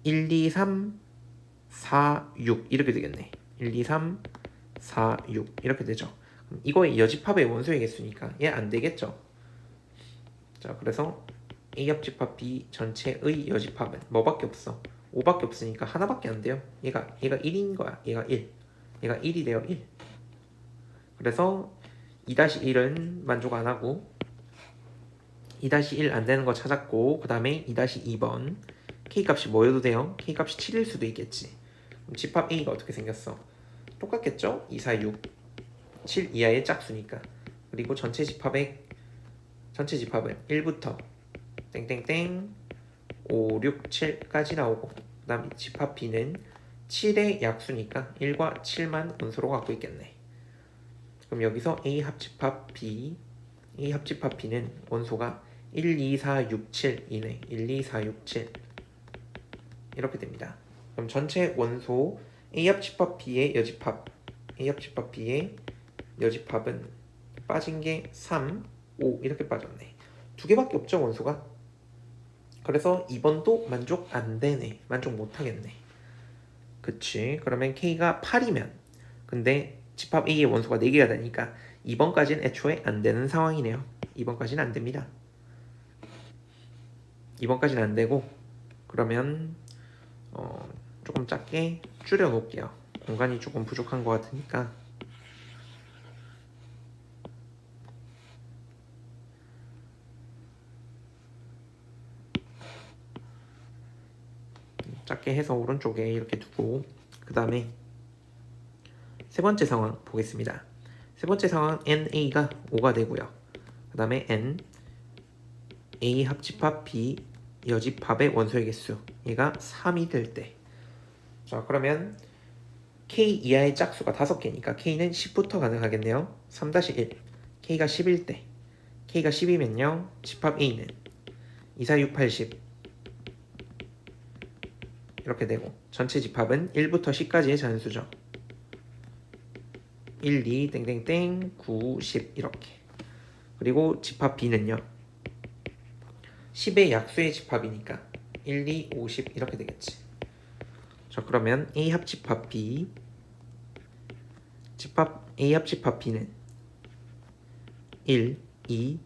1, 2, 3, 4, 6 이렇게 되겠네. 1, 2, 3, 4, 6 이렇게 되죠. 그럼 이거의 여집합의 원소의 개수니까 얘 안 되겠죠. 자, 그래서 A 합집합 B 전체의 여집합은 뭐밖에 없어? 5밖에 없으니까 하나밖에 안 돼요. 얘가 1인 거야. 얘가 1. 얘가 1이 돼요. 1. 그래서 2-1은 만족 안 하고 2-1 안 되는 거 찾았고 그 다음에 2-2번 K값이 뭐여도 돼요? K값이 7일 수도 있겠지. 그럼 집합 A가 어떻게 생겼어? 똑같겠죠? 2, 4, 6 7 이하의 짝수니까. 그리고 전체 집합은 1부터 땡땡땡 5, 6, 7까지 나오고 그 다음 집합 B는 7의 약수니까 1과 7만 원소로 갖고 있겠네. 그럼 여기서 A 합집합 B는 원소가 1, 2, 4, 6, 7이네. 1, 2, 4, 6, 7 이렇게 됩니다. 그럼 전체 원소 A 합집합 B의 여집합은 빠진 게 3, 5 이렇게 빠졌네. 2개밖에 없죠 원소가. 그래서 2번도 만족 안 되네. 만족 못 하겠네. 그치? 그러면 K가 8이면 근데 집합 A의 원소가 4개가 되니까 2번까지는 애초에 안 되는 상황이네요. 2번까지는 안 됩니다. 2번까지는 안 되고 그러면 조금 작게 줄여 놓을게요. 공간이 조금 부족한 것 같으니까. 작게 해서 오른쪽에 이렇게 두고 그 다음에 세 번째 상황 보겠습니다. 세 번째 상황 NA가 5가 되고요. 그 다음에 N A 합집합 B 여집합의 원소의 개수 얘가 3이 될 때. 자, 그러면 K 이하의 짝수가 5개니까 K는 10부터 가능하겠네요. 3-1 K가 10일 때 K가 10이면요 집합 A는 2, 4, 6, 8, 10 이렇게 되고 전체 집합은 1부터 10까지의 자연수죠. 1, 2, 땡땡땡 9, 10 이렇게. 그리고 집합 B는요 10의 약수의 집합이니까 1, 2, 5, 10 이렇게 되겠지. 자, 그러면 A 합집합 B A 합집합 B는 1, 2,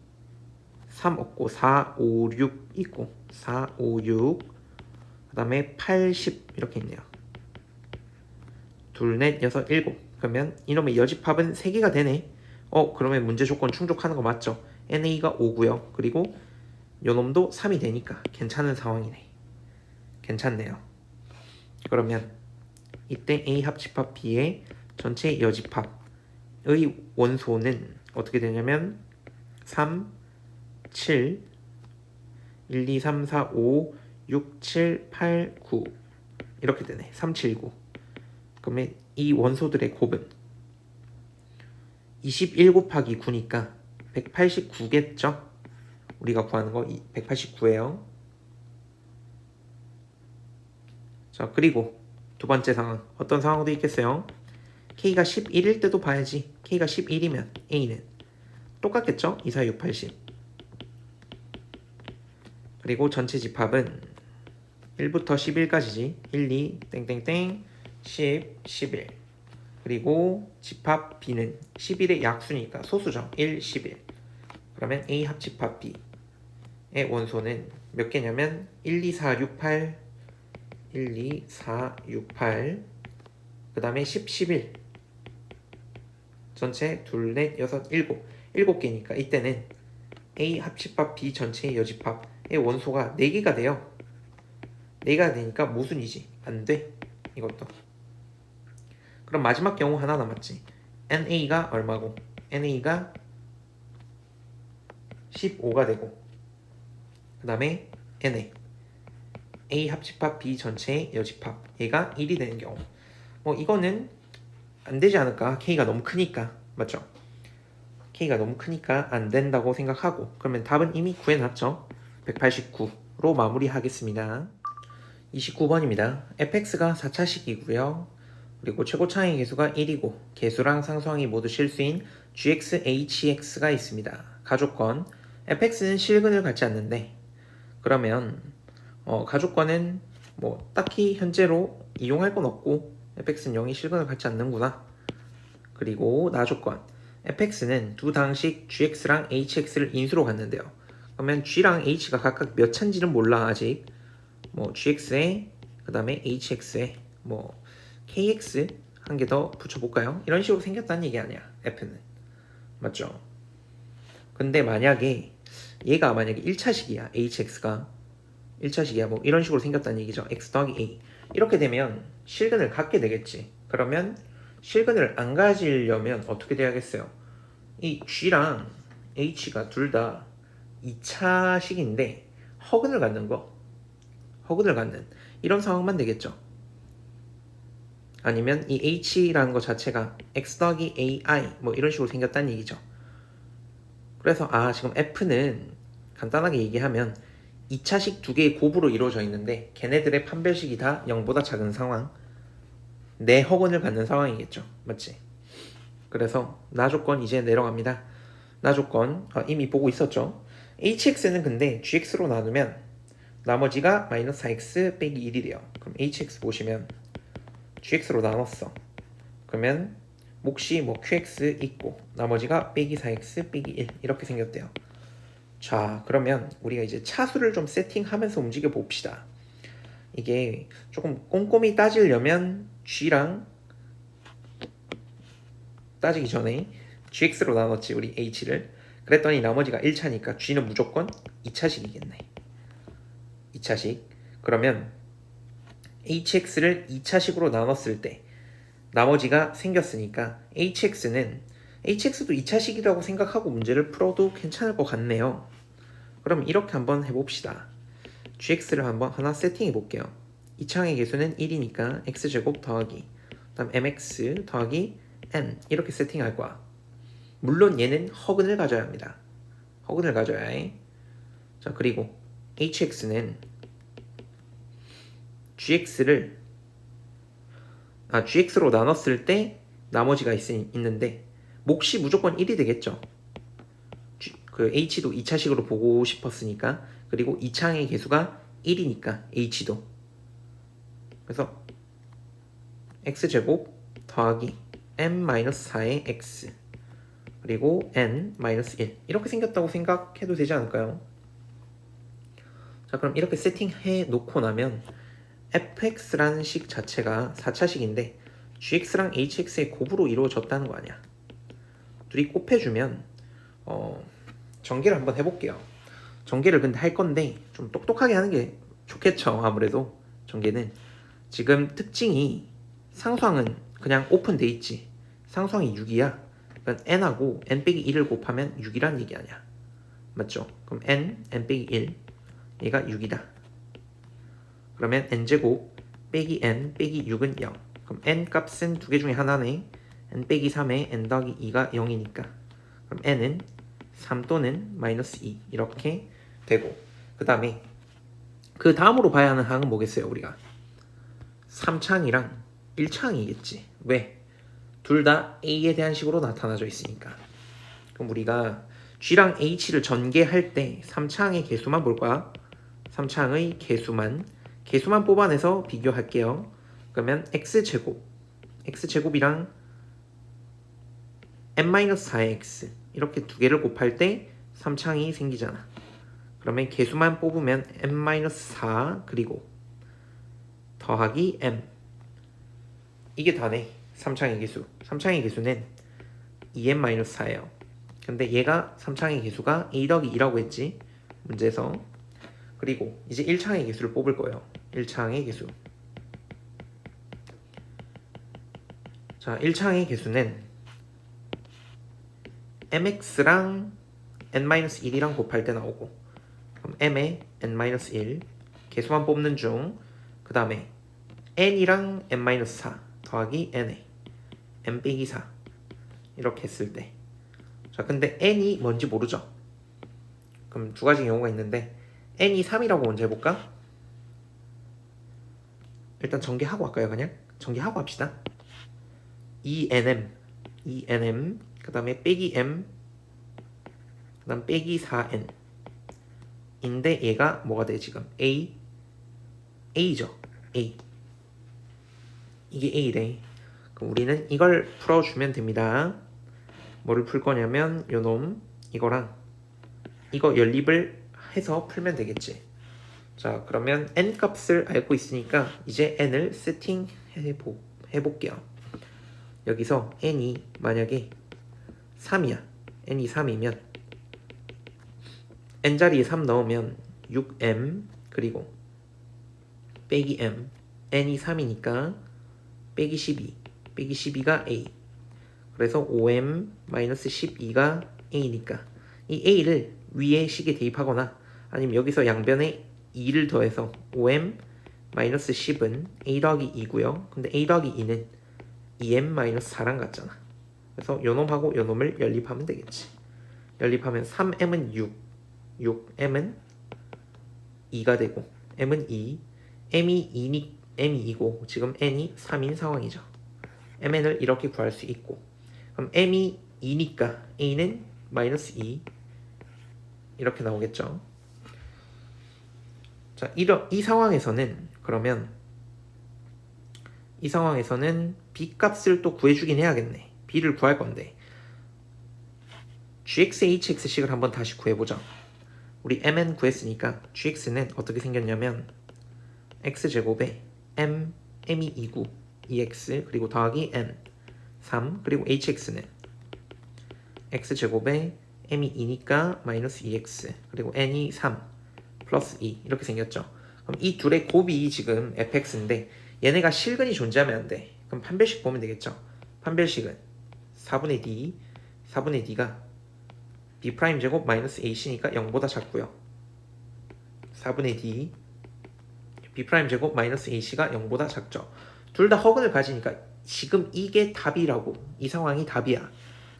3 없고 4, 5, 6 있고 4, 5, 6 그 다음에 8, 10 이렇게 있네요. 둘, 넷, 여섯, 일곱. 그러면 이놈의 여집합은 3개가 되네. 그러면 문제 조건 충족하는 거 맞죠? NA가 5고요. 그리고 요놈도 3이 되니까 괜찮은 상황이네. 괜찮네요. 그러면 이때 A 합집합 B의 전체 여집합의 원소는 어떻게 되냐면 3, 7, 1, 2, 3, 4, 5, 6, 7, 8, 9 이렇게 되네. 3, 7, 9. 그러면 이 원소들의 곱은 21 곱하기 9니까 189겠죠? 우리가 구하는 거 189예요. 자, 그리고 두 번째 상황. 어떤 상황도 있겠어요? K가 11일 때도 봐야지. K가 11이면 A는 똑같겠죠? 2, 4, 6, 8, 10. 그리고 전체 집합은 1부터 11까지지. 1, 2, 땡땡땡, 10, 11. 그리고 집합 B는 11의 약수니까 소수죠. 1, 11. 그러면 A 합집합 B의 원소는 몇 개냐면 1, 2, 4, 6, 8, 1, 2, 4, 6, 8. 그 다음에 10, 11. 전체 둘, 넷, 여섯, 일곱. 7개니까 이때는 A 합집합 B 전체의 여집합의 원소가 4개가 돼요. 4개가 되니까 모순이지. 안 돼. 이것도. 그럼 마지막 경우 하나 남았지. NA가 얼마고? NA가 15가 되고 그 다음에 NA A 합집합 B 전체의 여집합 얘가 1이 되는 경우 뭐 이거는 안 되지 않을까? K가 너무 크니까. 맞죠? K가 너무 크니까 안 된다고 생각하고 그러면 답은 이미 구해놨죠? 189로 마무리하겠습니다. 29번입니다. fx가 4차식이고요. 그리고 최고 차이 계수가 1이고 계수랑 상수항이 모두 실수인 gx, hx가 있습니다. 가족권 fx는 실근을 갖지 않는데 그러면 가족권은 뭐 딱히 현재로 이용할 건 없고 fx는 0이 실근을 갖지 않는구나. 그리고 나조건 fx는 두 당식 gx랑 hx를 인수로 갖는데요. 그러면 g랑 h가 각각 몇 차인지는 몰라 아직. 뭐 gx에 그 다음에 hx에 뭐 kx 한 개 더 붙여볼까요? 이런 식으로 생겼다는 얘기 아니야 f는. 맞죠? 근데 만약에 얘가 만약에 1차식이야 hx가 1차식이야 뭐 이런 식으로 생겼다는 얘기죠. x 더하기 a 이렇게 되면 실근을 갖게 되겠지. 그러면 실근을 안 가지려면 어떻게 돼야겠어요? 이 g랑 h가 둘 다 2차식인데 허근을 갖는 이런 상황만 되겠죠. 아니면 이 h라는 것 자체가 x 더하기 ai 뭐 이런 식으로 생겼다는 얘기죠. 그래서 지금 f는 간단하게 얘기하면 2차식 두 개의 곱으로 이루어져 있는데 걔네들의 판별식이 다 0보다 작은 상황, 내 허근을 갖는 상황이겠죠. 맞지? 그래서 나조건 이제 내려갑니다. 나조건 이미 보고 있었죠. hx는 근데 gx로 나누면 나머지가 마이너스 4x 빼기 1이 돼요. 그럼 hx 보시면 gx로 나눴어. 그러면 몫이 뭐 qx 있고 나머지가 빼기 4x 빼기 1 이렇게 생겼대요. 자, 그러면 우리가 이제 차수를 좀 세팅하면서 움직여 봅시다. 이게 조금 꼼꼼히 따지려면 g랑 따지기 전에 gx로 나눴지 우리 h를. 그랬더니 나머지가 1차니까 g는 무조건 2차식이겠네. 2차식. 그러면 hx를 2차식으로 나눴을 때 나머지가 생겼으니까 hx도 2차식이라고 생각하고 문제를 풀어도 괜찮을 것 같네요. 그럼 이렇게 한번 해봅시다. gx를 한번 하나 세팅해 볼게요. 2차항의 개수는 1이니까 x제곱 더하기 그 다음 mx 더하기 n 이렇게 세팅할 거야. 물론 얘는 허근을 가져야 합니다. 허근을 가져야 해. 자, 그리고 hx는 gx로 나눴을 때 나머지가 있는데 몫이 무조건 1이 되겠죠. 그 h도 2차식으로 보고 싶었으니까. 그리고 2차항의 개수가 1이니까 h도. 그래서 x제곱 더하기 n-4의 x 그리고 n-1 이렇게 생겼다고 생각해도 되지 않을까요? 자, 그럼 이렇게 세팅해 놓고 나면 fx라는 식 자체가 4차식인데 gx랑 hx의 곱으로 이루어졌다는 거 아니야. 둘이 곱해주면 전개를 한번 해볼게요. 전개를 근데 할 건데 좀 똑똑하게 하는 게 좋겠죠. 아무래도 전개는 지금 특징이 상수항은 그냥 오픈돼 있지. 상수항이 6이야. 그러니까 n하고 n 빼기 1을 곱하면 6이란 얘기 아니야. 맞죠? 그럼 n 빼기 1 얘가 6이다. 그러면 n제곱 빼기 n 빼기 6은 0. 그럼 n 값은 두 개 중에 하나네. n 빼기 3에 n 더하기 2가 0이니까 그럼 n은 3 또는 마이너스 2 이렇게 되고, 그 다음에 그 다음으로 봐야 하는 항은 뭐겠어요? 우리가 3창이랑 1창이겠지. 왜? 둘 다 A에 대한 식으로 나타나져 있으니까. 그럼 우리가 G랑 H를 전개할 때 3창의 개수만 볼 거야. 3창의 개수만 뽑아내서 비교할게요. 그러면 x제곱이랑 n-4의 x 이렇게 두 개를 곱할 때 3창이 생기잖아. 그러면 개수만 뽑으면 n-4 그리고 더하기 m 이게 다네. 3창의 개수. 3창의 개수는 2n-4예요. 근데 얘가 3창의 개수가 a 더하기 2라고 했지 문제에서. 그리고 이제 1창의 개수를 뽑을 거예요. 1창의 개수. 자, 1창의 개수는 mx랑 n-1이랑 곱할 때 나오고, 그럼 m에 n-1 개수만 뽑는 중, 그 다음에 n이랑 n-4 더하기 n에 n 빼기 4 이렇게 했을 때, 자 근데 n이 뭔지 모르죠. 그럼 두 가지 경우가 있는데 n이 3이라고 먼저 해볼까? 일단 전개하고 할까요? 그냥 전개하고 합시다. 2nm 그 다음에 빼기 m 그 다음 빼기 4n 인데 얘가 뭐가 돼 지금? a죠. a 이게 a래. 그럼 우리는 이걸 풀어주면 됩니다. 뭐를 풀 거냐면 요놈 이거랑 이거 연립을 해서 풀면 되겠지. 자 그러면 n 값을 알고 있으니까 이제 n을 세팅해볼게요. 여기서 n이 만약에 3이야. n이 3이면 n자리에 3 넣으면 6m 그리고 빼기 m n이 3이니까 빼기 12 빼기 12가 a. 그래서 5m-12가 a니까 이 a를 위에 식에 대입하거나 아니면 여기서 양변에 2를 더해서 5m-10은 a 더하기 2고요. 근데 a 더하기 2는 2m-4랑 같잖아. 그래서 요놈하고 요놈을 연립하면 되겠지. 연립하면 3m은 6m은 2가 되고 m은 2, m이 2고 지금 n이 3인 상황이죠. mn을 이렇게 구할 수 있고, 그럼 m이 2니까 a는 마이너스 2 이렇게 나오겠죠. 자, 이 상황에서는 그러면 이 상황에서는 b 값을 또 구해주긴 해야겠네. b를 구할 건데 gx, hx식을 한번 다시 구해보자. 우리 mn 구했으니까 gx는 어떻게 생겼냐면 x제곱에 m이 2고 2x 그리고 더하기 n 3 그리고 hx는 x제곱에 m이 2니까 마이너스 2x 그리고 n이 3 플러스 2 이렇게 생겼죠. 그럼 이 둘의 곱이 지금 fx인데 얘네가 실근이 존재하면 안 돼. 그럼 판별식 보면 되겠죠. 판별식은 4분의 d가 b' 제곱 마이너스 ac니까 0보다 작고요. 4분의 d b' 제곱 마이너스 ac가 0보다 작죠. 둘 다 허근을 가지니까 지금 이게 답이라고. 이 상황이 답이야.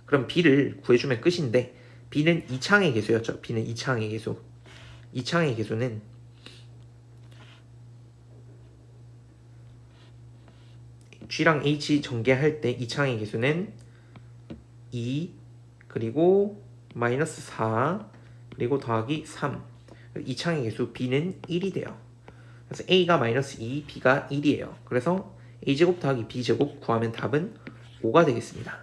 그럼 b를 구해주면 끝인데 b는 2창의 개수였죠. b는 2창의 개수. 2창의 개수는 g랑 h 전개할 때 2창의 개수는 2 그리고 마이너스 4 그리고 더하기 3. 2창의 개수 b는 1이 돼요. 그래서 a가 마이너스 2, b가 1이에요. 그래서 a제곱 더하기 b제곱 구하면 답은 5가 되겠습니다.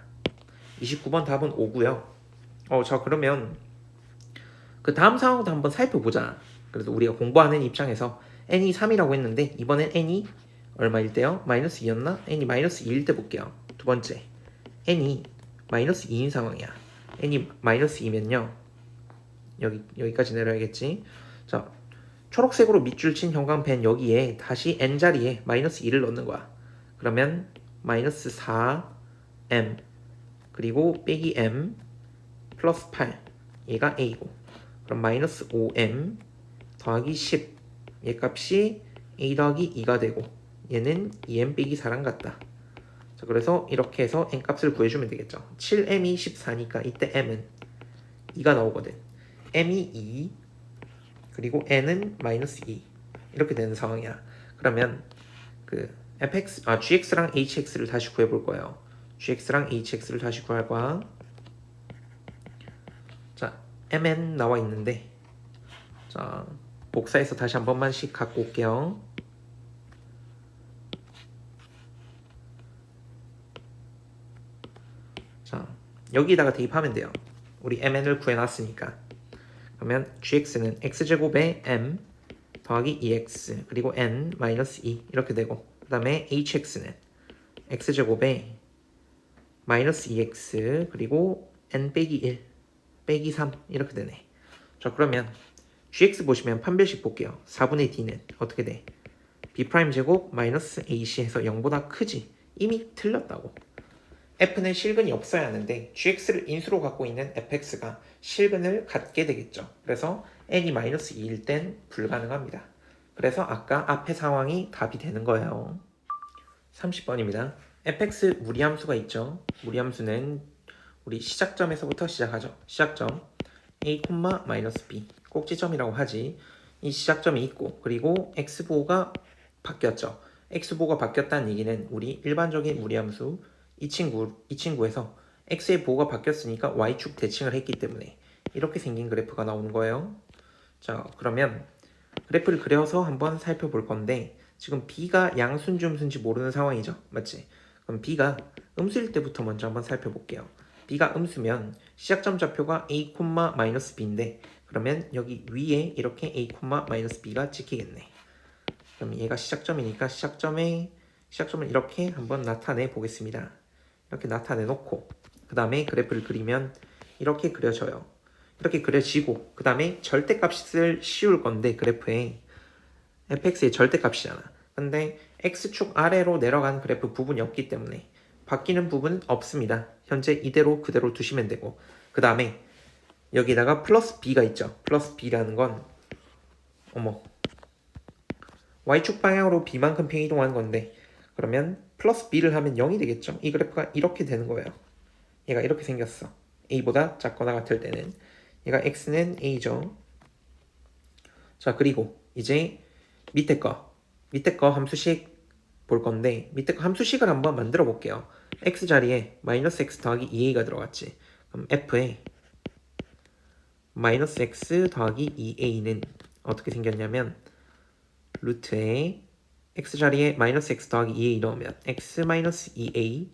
29번 답은 5고요. 자 그러면 그 다음 상황도 한번 살펴보자. 그래서 우리가 공부하는 입장에서 n이 3이라고 했는데 이번엔 n이 얼마일 때요? 마이너스 2였나? n이 마이너스 2일 때 볼게요. 두 번째 n이 마이너스 2인 상황이야. n이 마이너스 2면요 여기까지 내려야겠지. 자 초록색으로 밑줄 친 형광펜 여기에 다시 n자리에 마이너스 2를 넣는 거야. 그러면 마이너스 4m 그리고 빼기 m 플러스 8 얘가 a고, 그럼 마이너스 5m 더하기 10 얘 값이 a 더하기 2가 되고 얘는 2m 빼기 4랑 같다. 자, 그래서 이렇게 해서 n 값을 구해주면 되겠죠. 7m이 14니까 이때 m은 2가 나오거든. m이 2 그리고 n은 마이너스 2 이렇게 되는 상황이야. 그러면 그 gx랑 hx를 다시 구해볼 거예요. gx랑 hx를 다시 구할 거야. 자, mn 나와 있는데, 자 복사해서 다시 한 번만씩 갖고 올게요. 자, 여기다가 대입하면 돼요. 우리 mn을 구해놨으니까. 그러면 gx는 x제곱에 m 더하기 2x 그리고 n 마이너스 2 이렇게 되고, 그 다음에 hx는 x제곱에 마이너스 2x 그리고 n 빼기 1 빼기 3 이렇게 되네. 자, 그러면 gx 보시면 판별식 볼게요. 4분의 d는 어떻게 돼? b' 제곱 마이너스 ac 해서 0보다 크지? 이미 틀렸다고. f는 실근이 없어야 하는데 gx를 인수로 갖고 있는 fx가 실근을 갖게 되겠죠. 그래서 n이 마이너스 2일 땐 불가능합니다. 그래서 아까 앞의 상황이 답이 되는 거예요. 30번입니다. fx 무리함수가 있죠. 무리함수는 우리 시작점에서부터 시작하죠. 시작점 a, b 꼭지점이라고 하지. 이 시작점이 있고, 그리고 x보호가 바뀌었죠. x보호가 바뀌었다는 얘기는 우리 일반적인 무리함수 이 친구에서 x의 보호가 바뀌었으니까 y축 대칭을 했기 때문에 이렇게 생긴 그래프가 나오는 거예요. 자, 그러면 그래프를 그려서 한번 살펴볼 건데, 지금 b가 양수인지 음수인지 모르는 상황이죠. 맞지? 그럼 b가 음수일 때부터 먼저 한번 살펴볼게요. b가 음수면 시작점 좌표가 a, b인데, 그러면 여기 위에 이렇게 a, b가 찍히겠네. 그럼 얘가 시작점이니까 시작점을 이렇게 한번 나타내 보겠습니다. 이렇게 나타내 놓고, 그 다음에 그래프를 그리면 이렇게 그려져요. 이렇게 그려지고, 그 다음에 절대값을 씌울 건데, 그래프에 fx의 절대값이잖아. 근데 x축 아래로 내려간 그래프 부분이 없기 때문에 바뀌는 부분은 없습니다. 현재 이대로 그대로 두시면 되고, 그 다음에 여기다가 플러스 b가 있죠. 플러스 b라는 건 y축 방향으로 b만큼 평이동하는 건데, 그러면 플러스 b를 하면 0이 되겠죠. 이 그래프가 이렇게 되는 거예요. 얘가 이렇게 생겼어. a보다 작거나 같을 때는 얘가 x는 a죠. 자, 그리고 이제 밑에 거 함수식 볼 건데, 밑에 거 함수식을 한번 만들어 볼게요. x 자리에 마이너스 x 더하기 2a가 들어갔지. 그럼 f에 마이너스 x 더하기 2a는 어떻게 생겼냐면, 루트에 x 자리에 마이너스 x 더하기 2a 넣으면 x 마이너스 2a,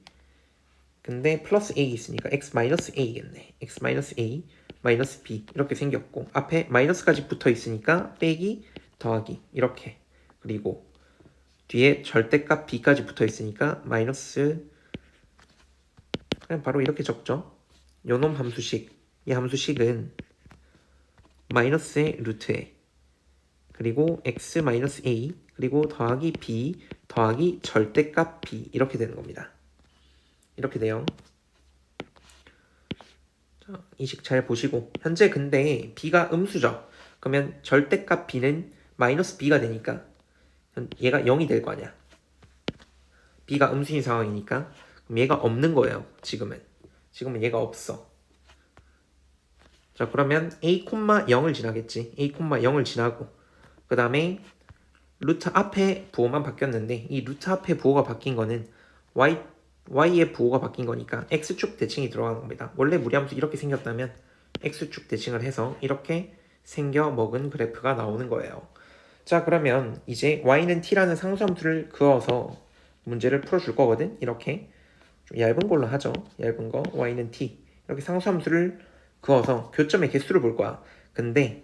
근데 플러스 a 있으니까 x 마이너스 a겠네. x 마이너스 a 마이너스 b 이렇게 생겼고, 앞에 마이너스까지 붙어 있으니까 빼기 더하기 이렇게, 그리고 뒤에 절대값 b까지 붙어 있으니까 마이너스, 그냥 바로 이렇게 적죠. 요놈 함수식, 이 함수식은 마이너스의 루트에 그리고 x 마이너스 a 그리고 더하기 b 더하기 절대값 b 이렇게 되는 겁니다. 이렇게 돼요. 자, 이 식 잘 보시고, 현재 근데 b가 음수죠. 그러면 절대값 b는 마이너스 b가 되니까 얘가 0이 될 거 아니야. b가 음수인 상황이니까. 그럼 얘가 없는 거예요. 지금은 얘가 없어. 자, 그러면 a, 0을 지나겠지. a, 0을 지나고, 그 다음에 루트 앞에 부호만 바뀌었는데, 이 루트 앞에 부호가 바뀐 거는 y의 부호가 바뀐 거니까 x축 대칭이 들어가는 겁니다. 원래 무리함수 이렇게 생겼다면 x축 대칭을 해서 이렇게 생겨 먹은 그래프가 나오는 거예요. 자, 그러면 이제 y는 t라는 상수함수를 그어서 문제를 풀어줄 거거든. 이렇게 좀 얇은 걸로 하죠. 얇은 거 y는 t, 이렇게 상수함수를 그어서 교점의 개수를 볼 거야. 근데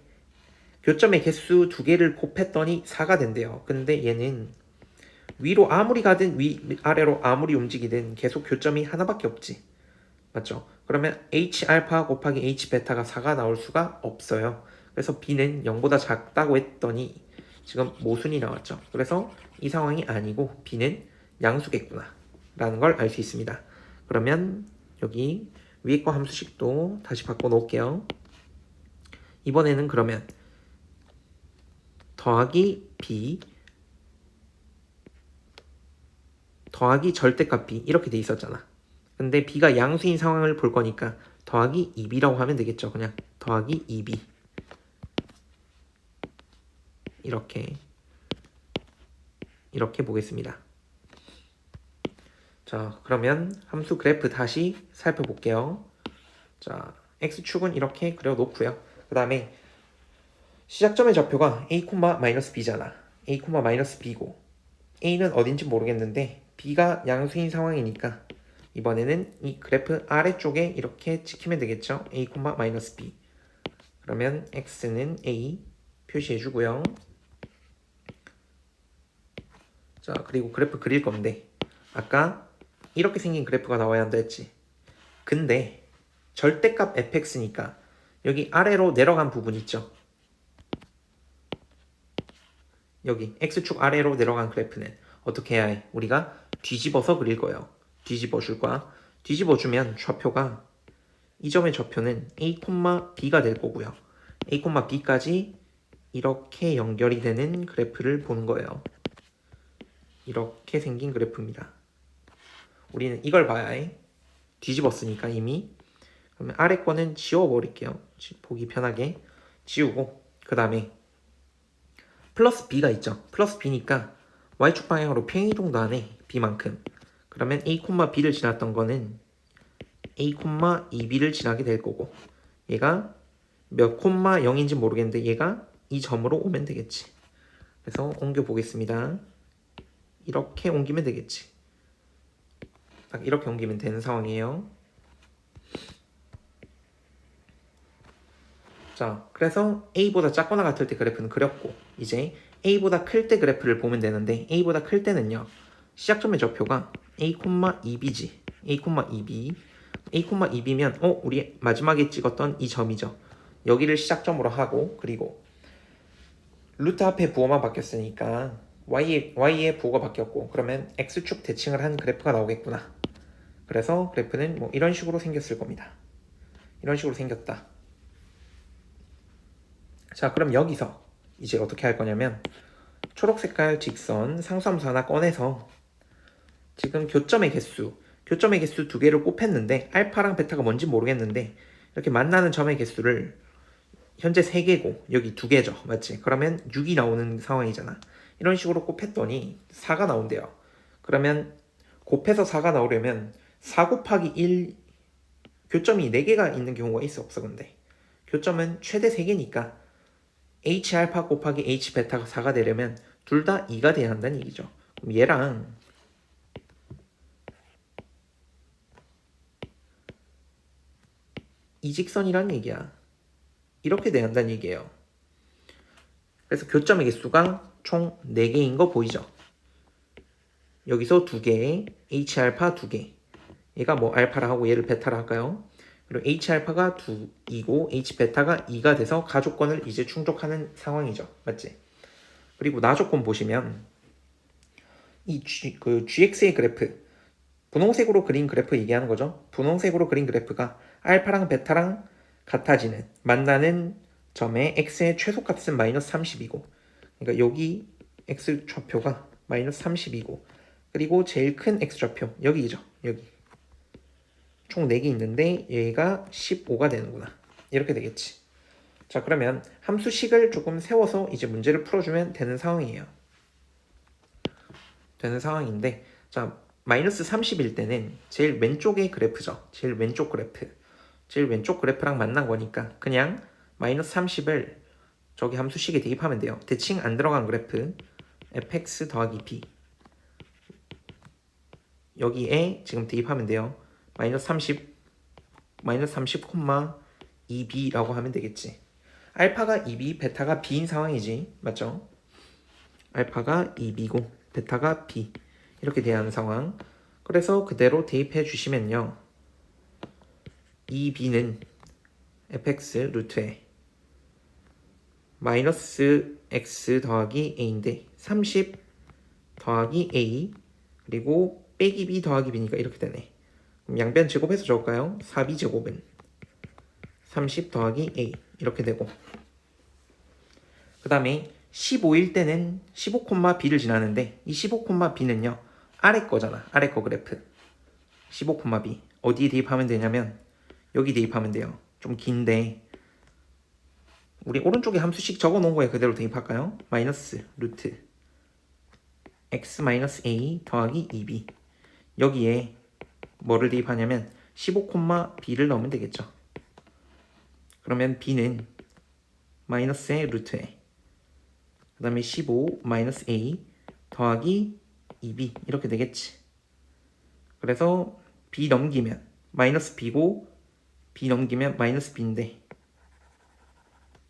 교점의 개수 두 개를 곱했더니 4가 된대요. 근데 얘는 위로 아무리 가든 아래로 아무리 움직이든 계속 교점이 하나밖에 없지. 맞죠? 그러면 H알파 곱하기 H베타가 4가 나올 수가 없어요. 그래서 b는 0보다 작다고 했더니 지금 모순이 나왔죠. 그래서 이 상황이 아니고 b는 양수겠구나 라는 걸 알 수 있습니다. 그러면 여기 위에 거 함수식도 다시 바꿔 놓을게요. 이번에는 그러면 더하기 b 더하기 절대값 b 이렇게 돼 있었잖아. 근데 b가 양수인 상황을 볼 거니까 더하기 2b라고 하면 되겠죠. 그냥 더하기 2b 이렇게 보겠습니다. 자, 그러면 함수 그래프 다시 살펴볼게요. 자, x축은 이렇게 그려놓고요. 그 다음에 시작점의 좌표가 a,-b잖아. a,-b고 a는 어딘지 모르겠는데 b가 양수인 상황이니까 이번에는 이 그래프 아래쪽에 이렇게 찍히면 되겠죠. a,-b 그러면 x는 a 표시해주고요. 자, 그리고 그래프 그릴 건데 아까 이렇게 생긴 그래프가 나와야 한다 했지. 근데 절대값 fx니까 여기 아래로 내려간 부분 있죠. 여기 x축 아래로 내려간 그래프는 어떻게 해야 해? 우리가 뒤집어서 그릴 거예요. 뒤집어 줄 거야. 뒤집어 주면 좌표가 이 점의 좌표는 a,b가 될 거고요. a,b까지 이렇게 연결이 되는 그래프를 보는 거예요. 이렇게 생긴 그래프입니다. 우리는 이걸 봐야 해. 뒤집었으니까 이미. 그러면 아래 거는 지워버릴게요. 보기 편하게 지우고 그 다음에 플러스 b가 있죠. 플러스 b니까 y축 방향으로 평이동도 하네. b만큼. 그러면 a,b를 지났던 거는 a,2b를 지나게 될 거고 얘가 몇 콤마 0인지 모르겠는데 얘가 이 점으로 오면 되겠지. 그래서 옮겨 보겠습니다. 이렇게 옮기면 되겠지. 딱 이렇게 옮기면 되는 상황이에요. 자, 그래서 a보다 작거나 같을 때 그래프는 그렸고 이제 a보다 클 때 그래프를 보면 되는데 a보다 클 때는요. 시작점의 좌표가 a,2b지. a,2b a,2b면 우리 마지막에 찍었던 이 점이죠. 여기를 시작점으로 하고 그리고 루트 앞에 부호만 바뀌었으니까 y의 부호가 바뀌었고 그러면 x축 대칭을 한 그래프가 나오겠구나. 그래서 그래프는 뭐 이런 식으로 생겼을 겁니다. 이런 식으로 생겼다. 자, 그럼 여기서 이제 어떻게 할 거냐면 초록 색깔 직선 상수함수 하나 꺼내서 지금 교점의 개수 두 개를 곱했는데 알파랑 베타가 뭔지 모르겠는데 이렇게 만나는 점의 개수를 현재 3개고 여기 2개죠. 맞지? 그러면 6이 나오는 상황이잖아. 이런 식으로 곱했더니 4가 나온대요. 그러면 곱해서 4가 나오려면 4 곱하기 1 교점이 4개가 있는 경우가 있어 없어 근데 교점은 최대 3개니까 h 알파 곱하기 h 베타가 4가 되려면 둘 다 2가 돼야 한다는 얘기죠. 그럼 얘랑 이 직선이란 얘기야. 이렇게 돼야 한다는 얘기예요. 그래서 교점의 개수가 총 4개인 거 보이죠? 여기서 2개, h 알파 2개. 얘가 뭐 알파라 하고 얘를 베타라 할까요? 그리고 h 알파가 2이고 h 베타가 2가 돼서 가조건을 이제 충족하는 상황이죠. 맞지? 그리고 나조건 보시면 이 gx의 그래프 분홍색으로 그린 그래프 얘기하는 거죠. 분홍색으로 그린 그래프가 알파랑 베타랑 같아지는 만나는 점의 x의 최소값은 마이너스 30이고 그러니까 여기 x 좌표가 마이너스 30이고 그리고 제일 큰 x 좌표 여기죠. 여기 총 4개 있는데 얘가 15가 되는구나. 이렇게 되겠지. 자, 그러면 함수식을 조금 세워서 이제 문제를 풀어주면 되는 상황이에요. 되는 상황인데 자, 마이너스 30일 때는 제일 왼쪽의 그래프죠. 제일 왼쪽 그래프랑 만난 거니까 그냥 마이너스 30을 저기 함수식에 대입하면 돼요. 대칭 안 들어간 그래프 fx 더하기 b 여기에 지금 대입하면 돼요. 마이너스 30, 2b라고 하면 되겠지. 알파가 2b, 베타가 b인 상황이지. 맞죠? 알파가 2b고 베타가 b 이렇게 돼야 하는 상황. 그래서 그대로 대입해 주시면요. 2b는 fx 루트에 마이너스 x 더하기 a인데 30 더하기 a 그리고 빼기 b 더하기 b니까 이렇게 되네. 그럼 양변 제곱해서 적을까요? 4b 제곱은 30 더하기 a 이렇게 되고, 그 다음에 15일 때는 15,b를 지나는데 이 15,b는요 아래 거잖아. 아래 거 그래프 15,b 어디에 대입하면 되냐면 여기 대입하면 돼요. 좀 긴데 우리 오른쪽에 함수씩 적어 놓은 거에 그대로 대입할까요? 마이너스 루트 x 마이너스 a 더하기 2b 여기에 뭐를 대입하냐면 15,b를 넣으면 되겠죠. 그러면 b는 마이너스의 루트에 그 다음에 15 마이너스 a 더하기 2b 이렇게 되겠지. 그래서 b 넘기면 마이너스 b고 b 넘기면 마이너스 b인데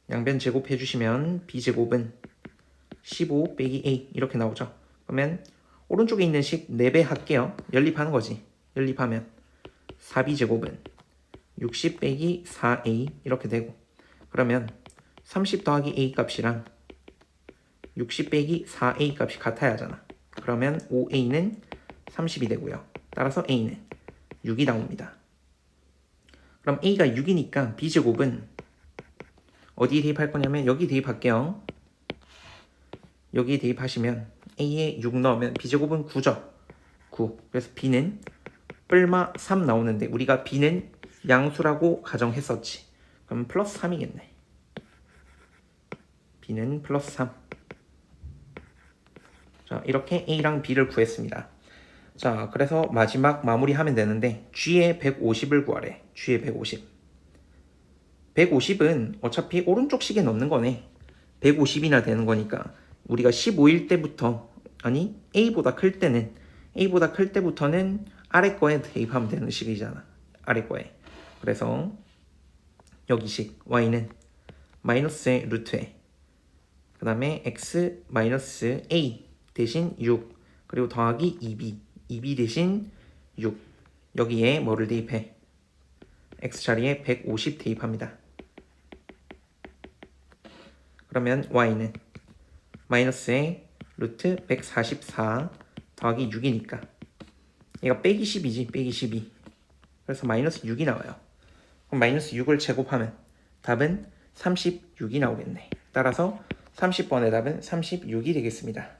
양변 제곱해 주시면 b제곱은 15 빼기 a 이렇게 나오죠. 그러면 오른쪽에 있는 식 4배 할게요. 연립하는 거지. 연립하면 4b제곱은 60 빼기 4a 이렇게 되고, 그러면 30 더하기 a 값이랑 60 빼기 4a 값이 같아야 하잖아. 그러면 5a는 30이 되고요. 따라서 a는 6이 나옵니다. 그럼 a가 6이니까 b제곱은 어디에 대입할 거냐면 여기 대입할게요. 여기에 대입하시면 a에 6 넣으면 b제곱은 9죠. 9. 그래서 b는 뿔마 3 나오는데 우리가 b는 양수라고 가정했었지. 그럼 플러스 3이겠네. b는 플러스 3. 자, 이렇게 a랑 b를 구했습니다. 자, 그래서 마지막 마무리하면 되는데 g의 150을 구하래. g의 150. 150은 어차피 오른쪽 식에 넣는 거네. 150이나 되는 거니까 우리가 15일 때부터, 아니 a보다 클 때부터는 아래 거에 대입하면 되는 식이잖아. 아래 거에. 그래서 여기 식 y는 마이너스의 루트에 그 다음에 x 마이너스 a 대신 6 그리고 더하기 2b 대신 6 여기에 뭐를 대입해? x 자리에 150 대입합니다. 그러면 y는 마이너스의 루트 144 더하기 6이니까 얘가 빼기 10이지. 빼기 12. 그래서 마이너스 6이 나와요. 그럼 마이너스 6을 제곱하면 답은 36이 나오겠네. 따라서 30번의 답은 36이 되겠습니다.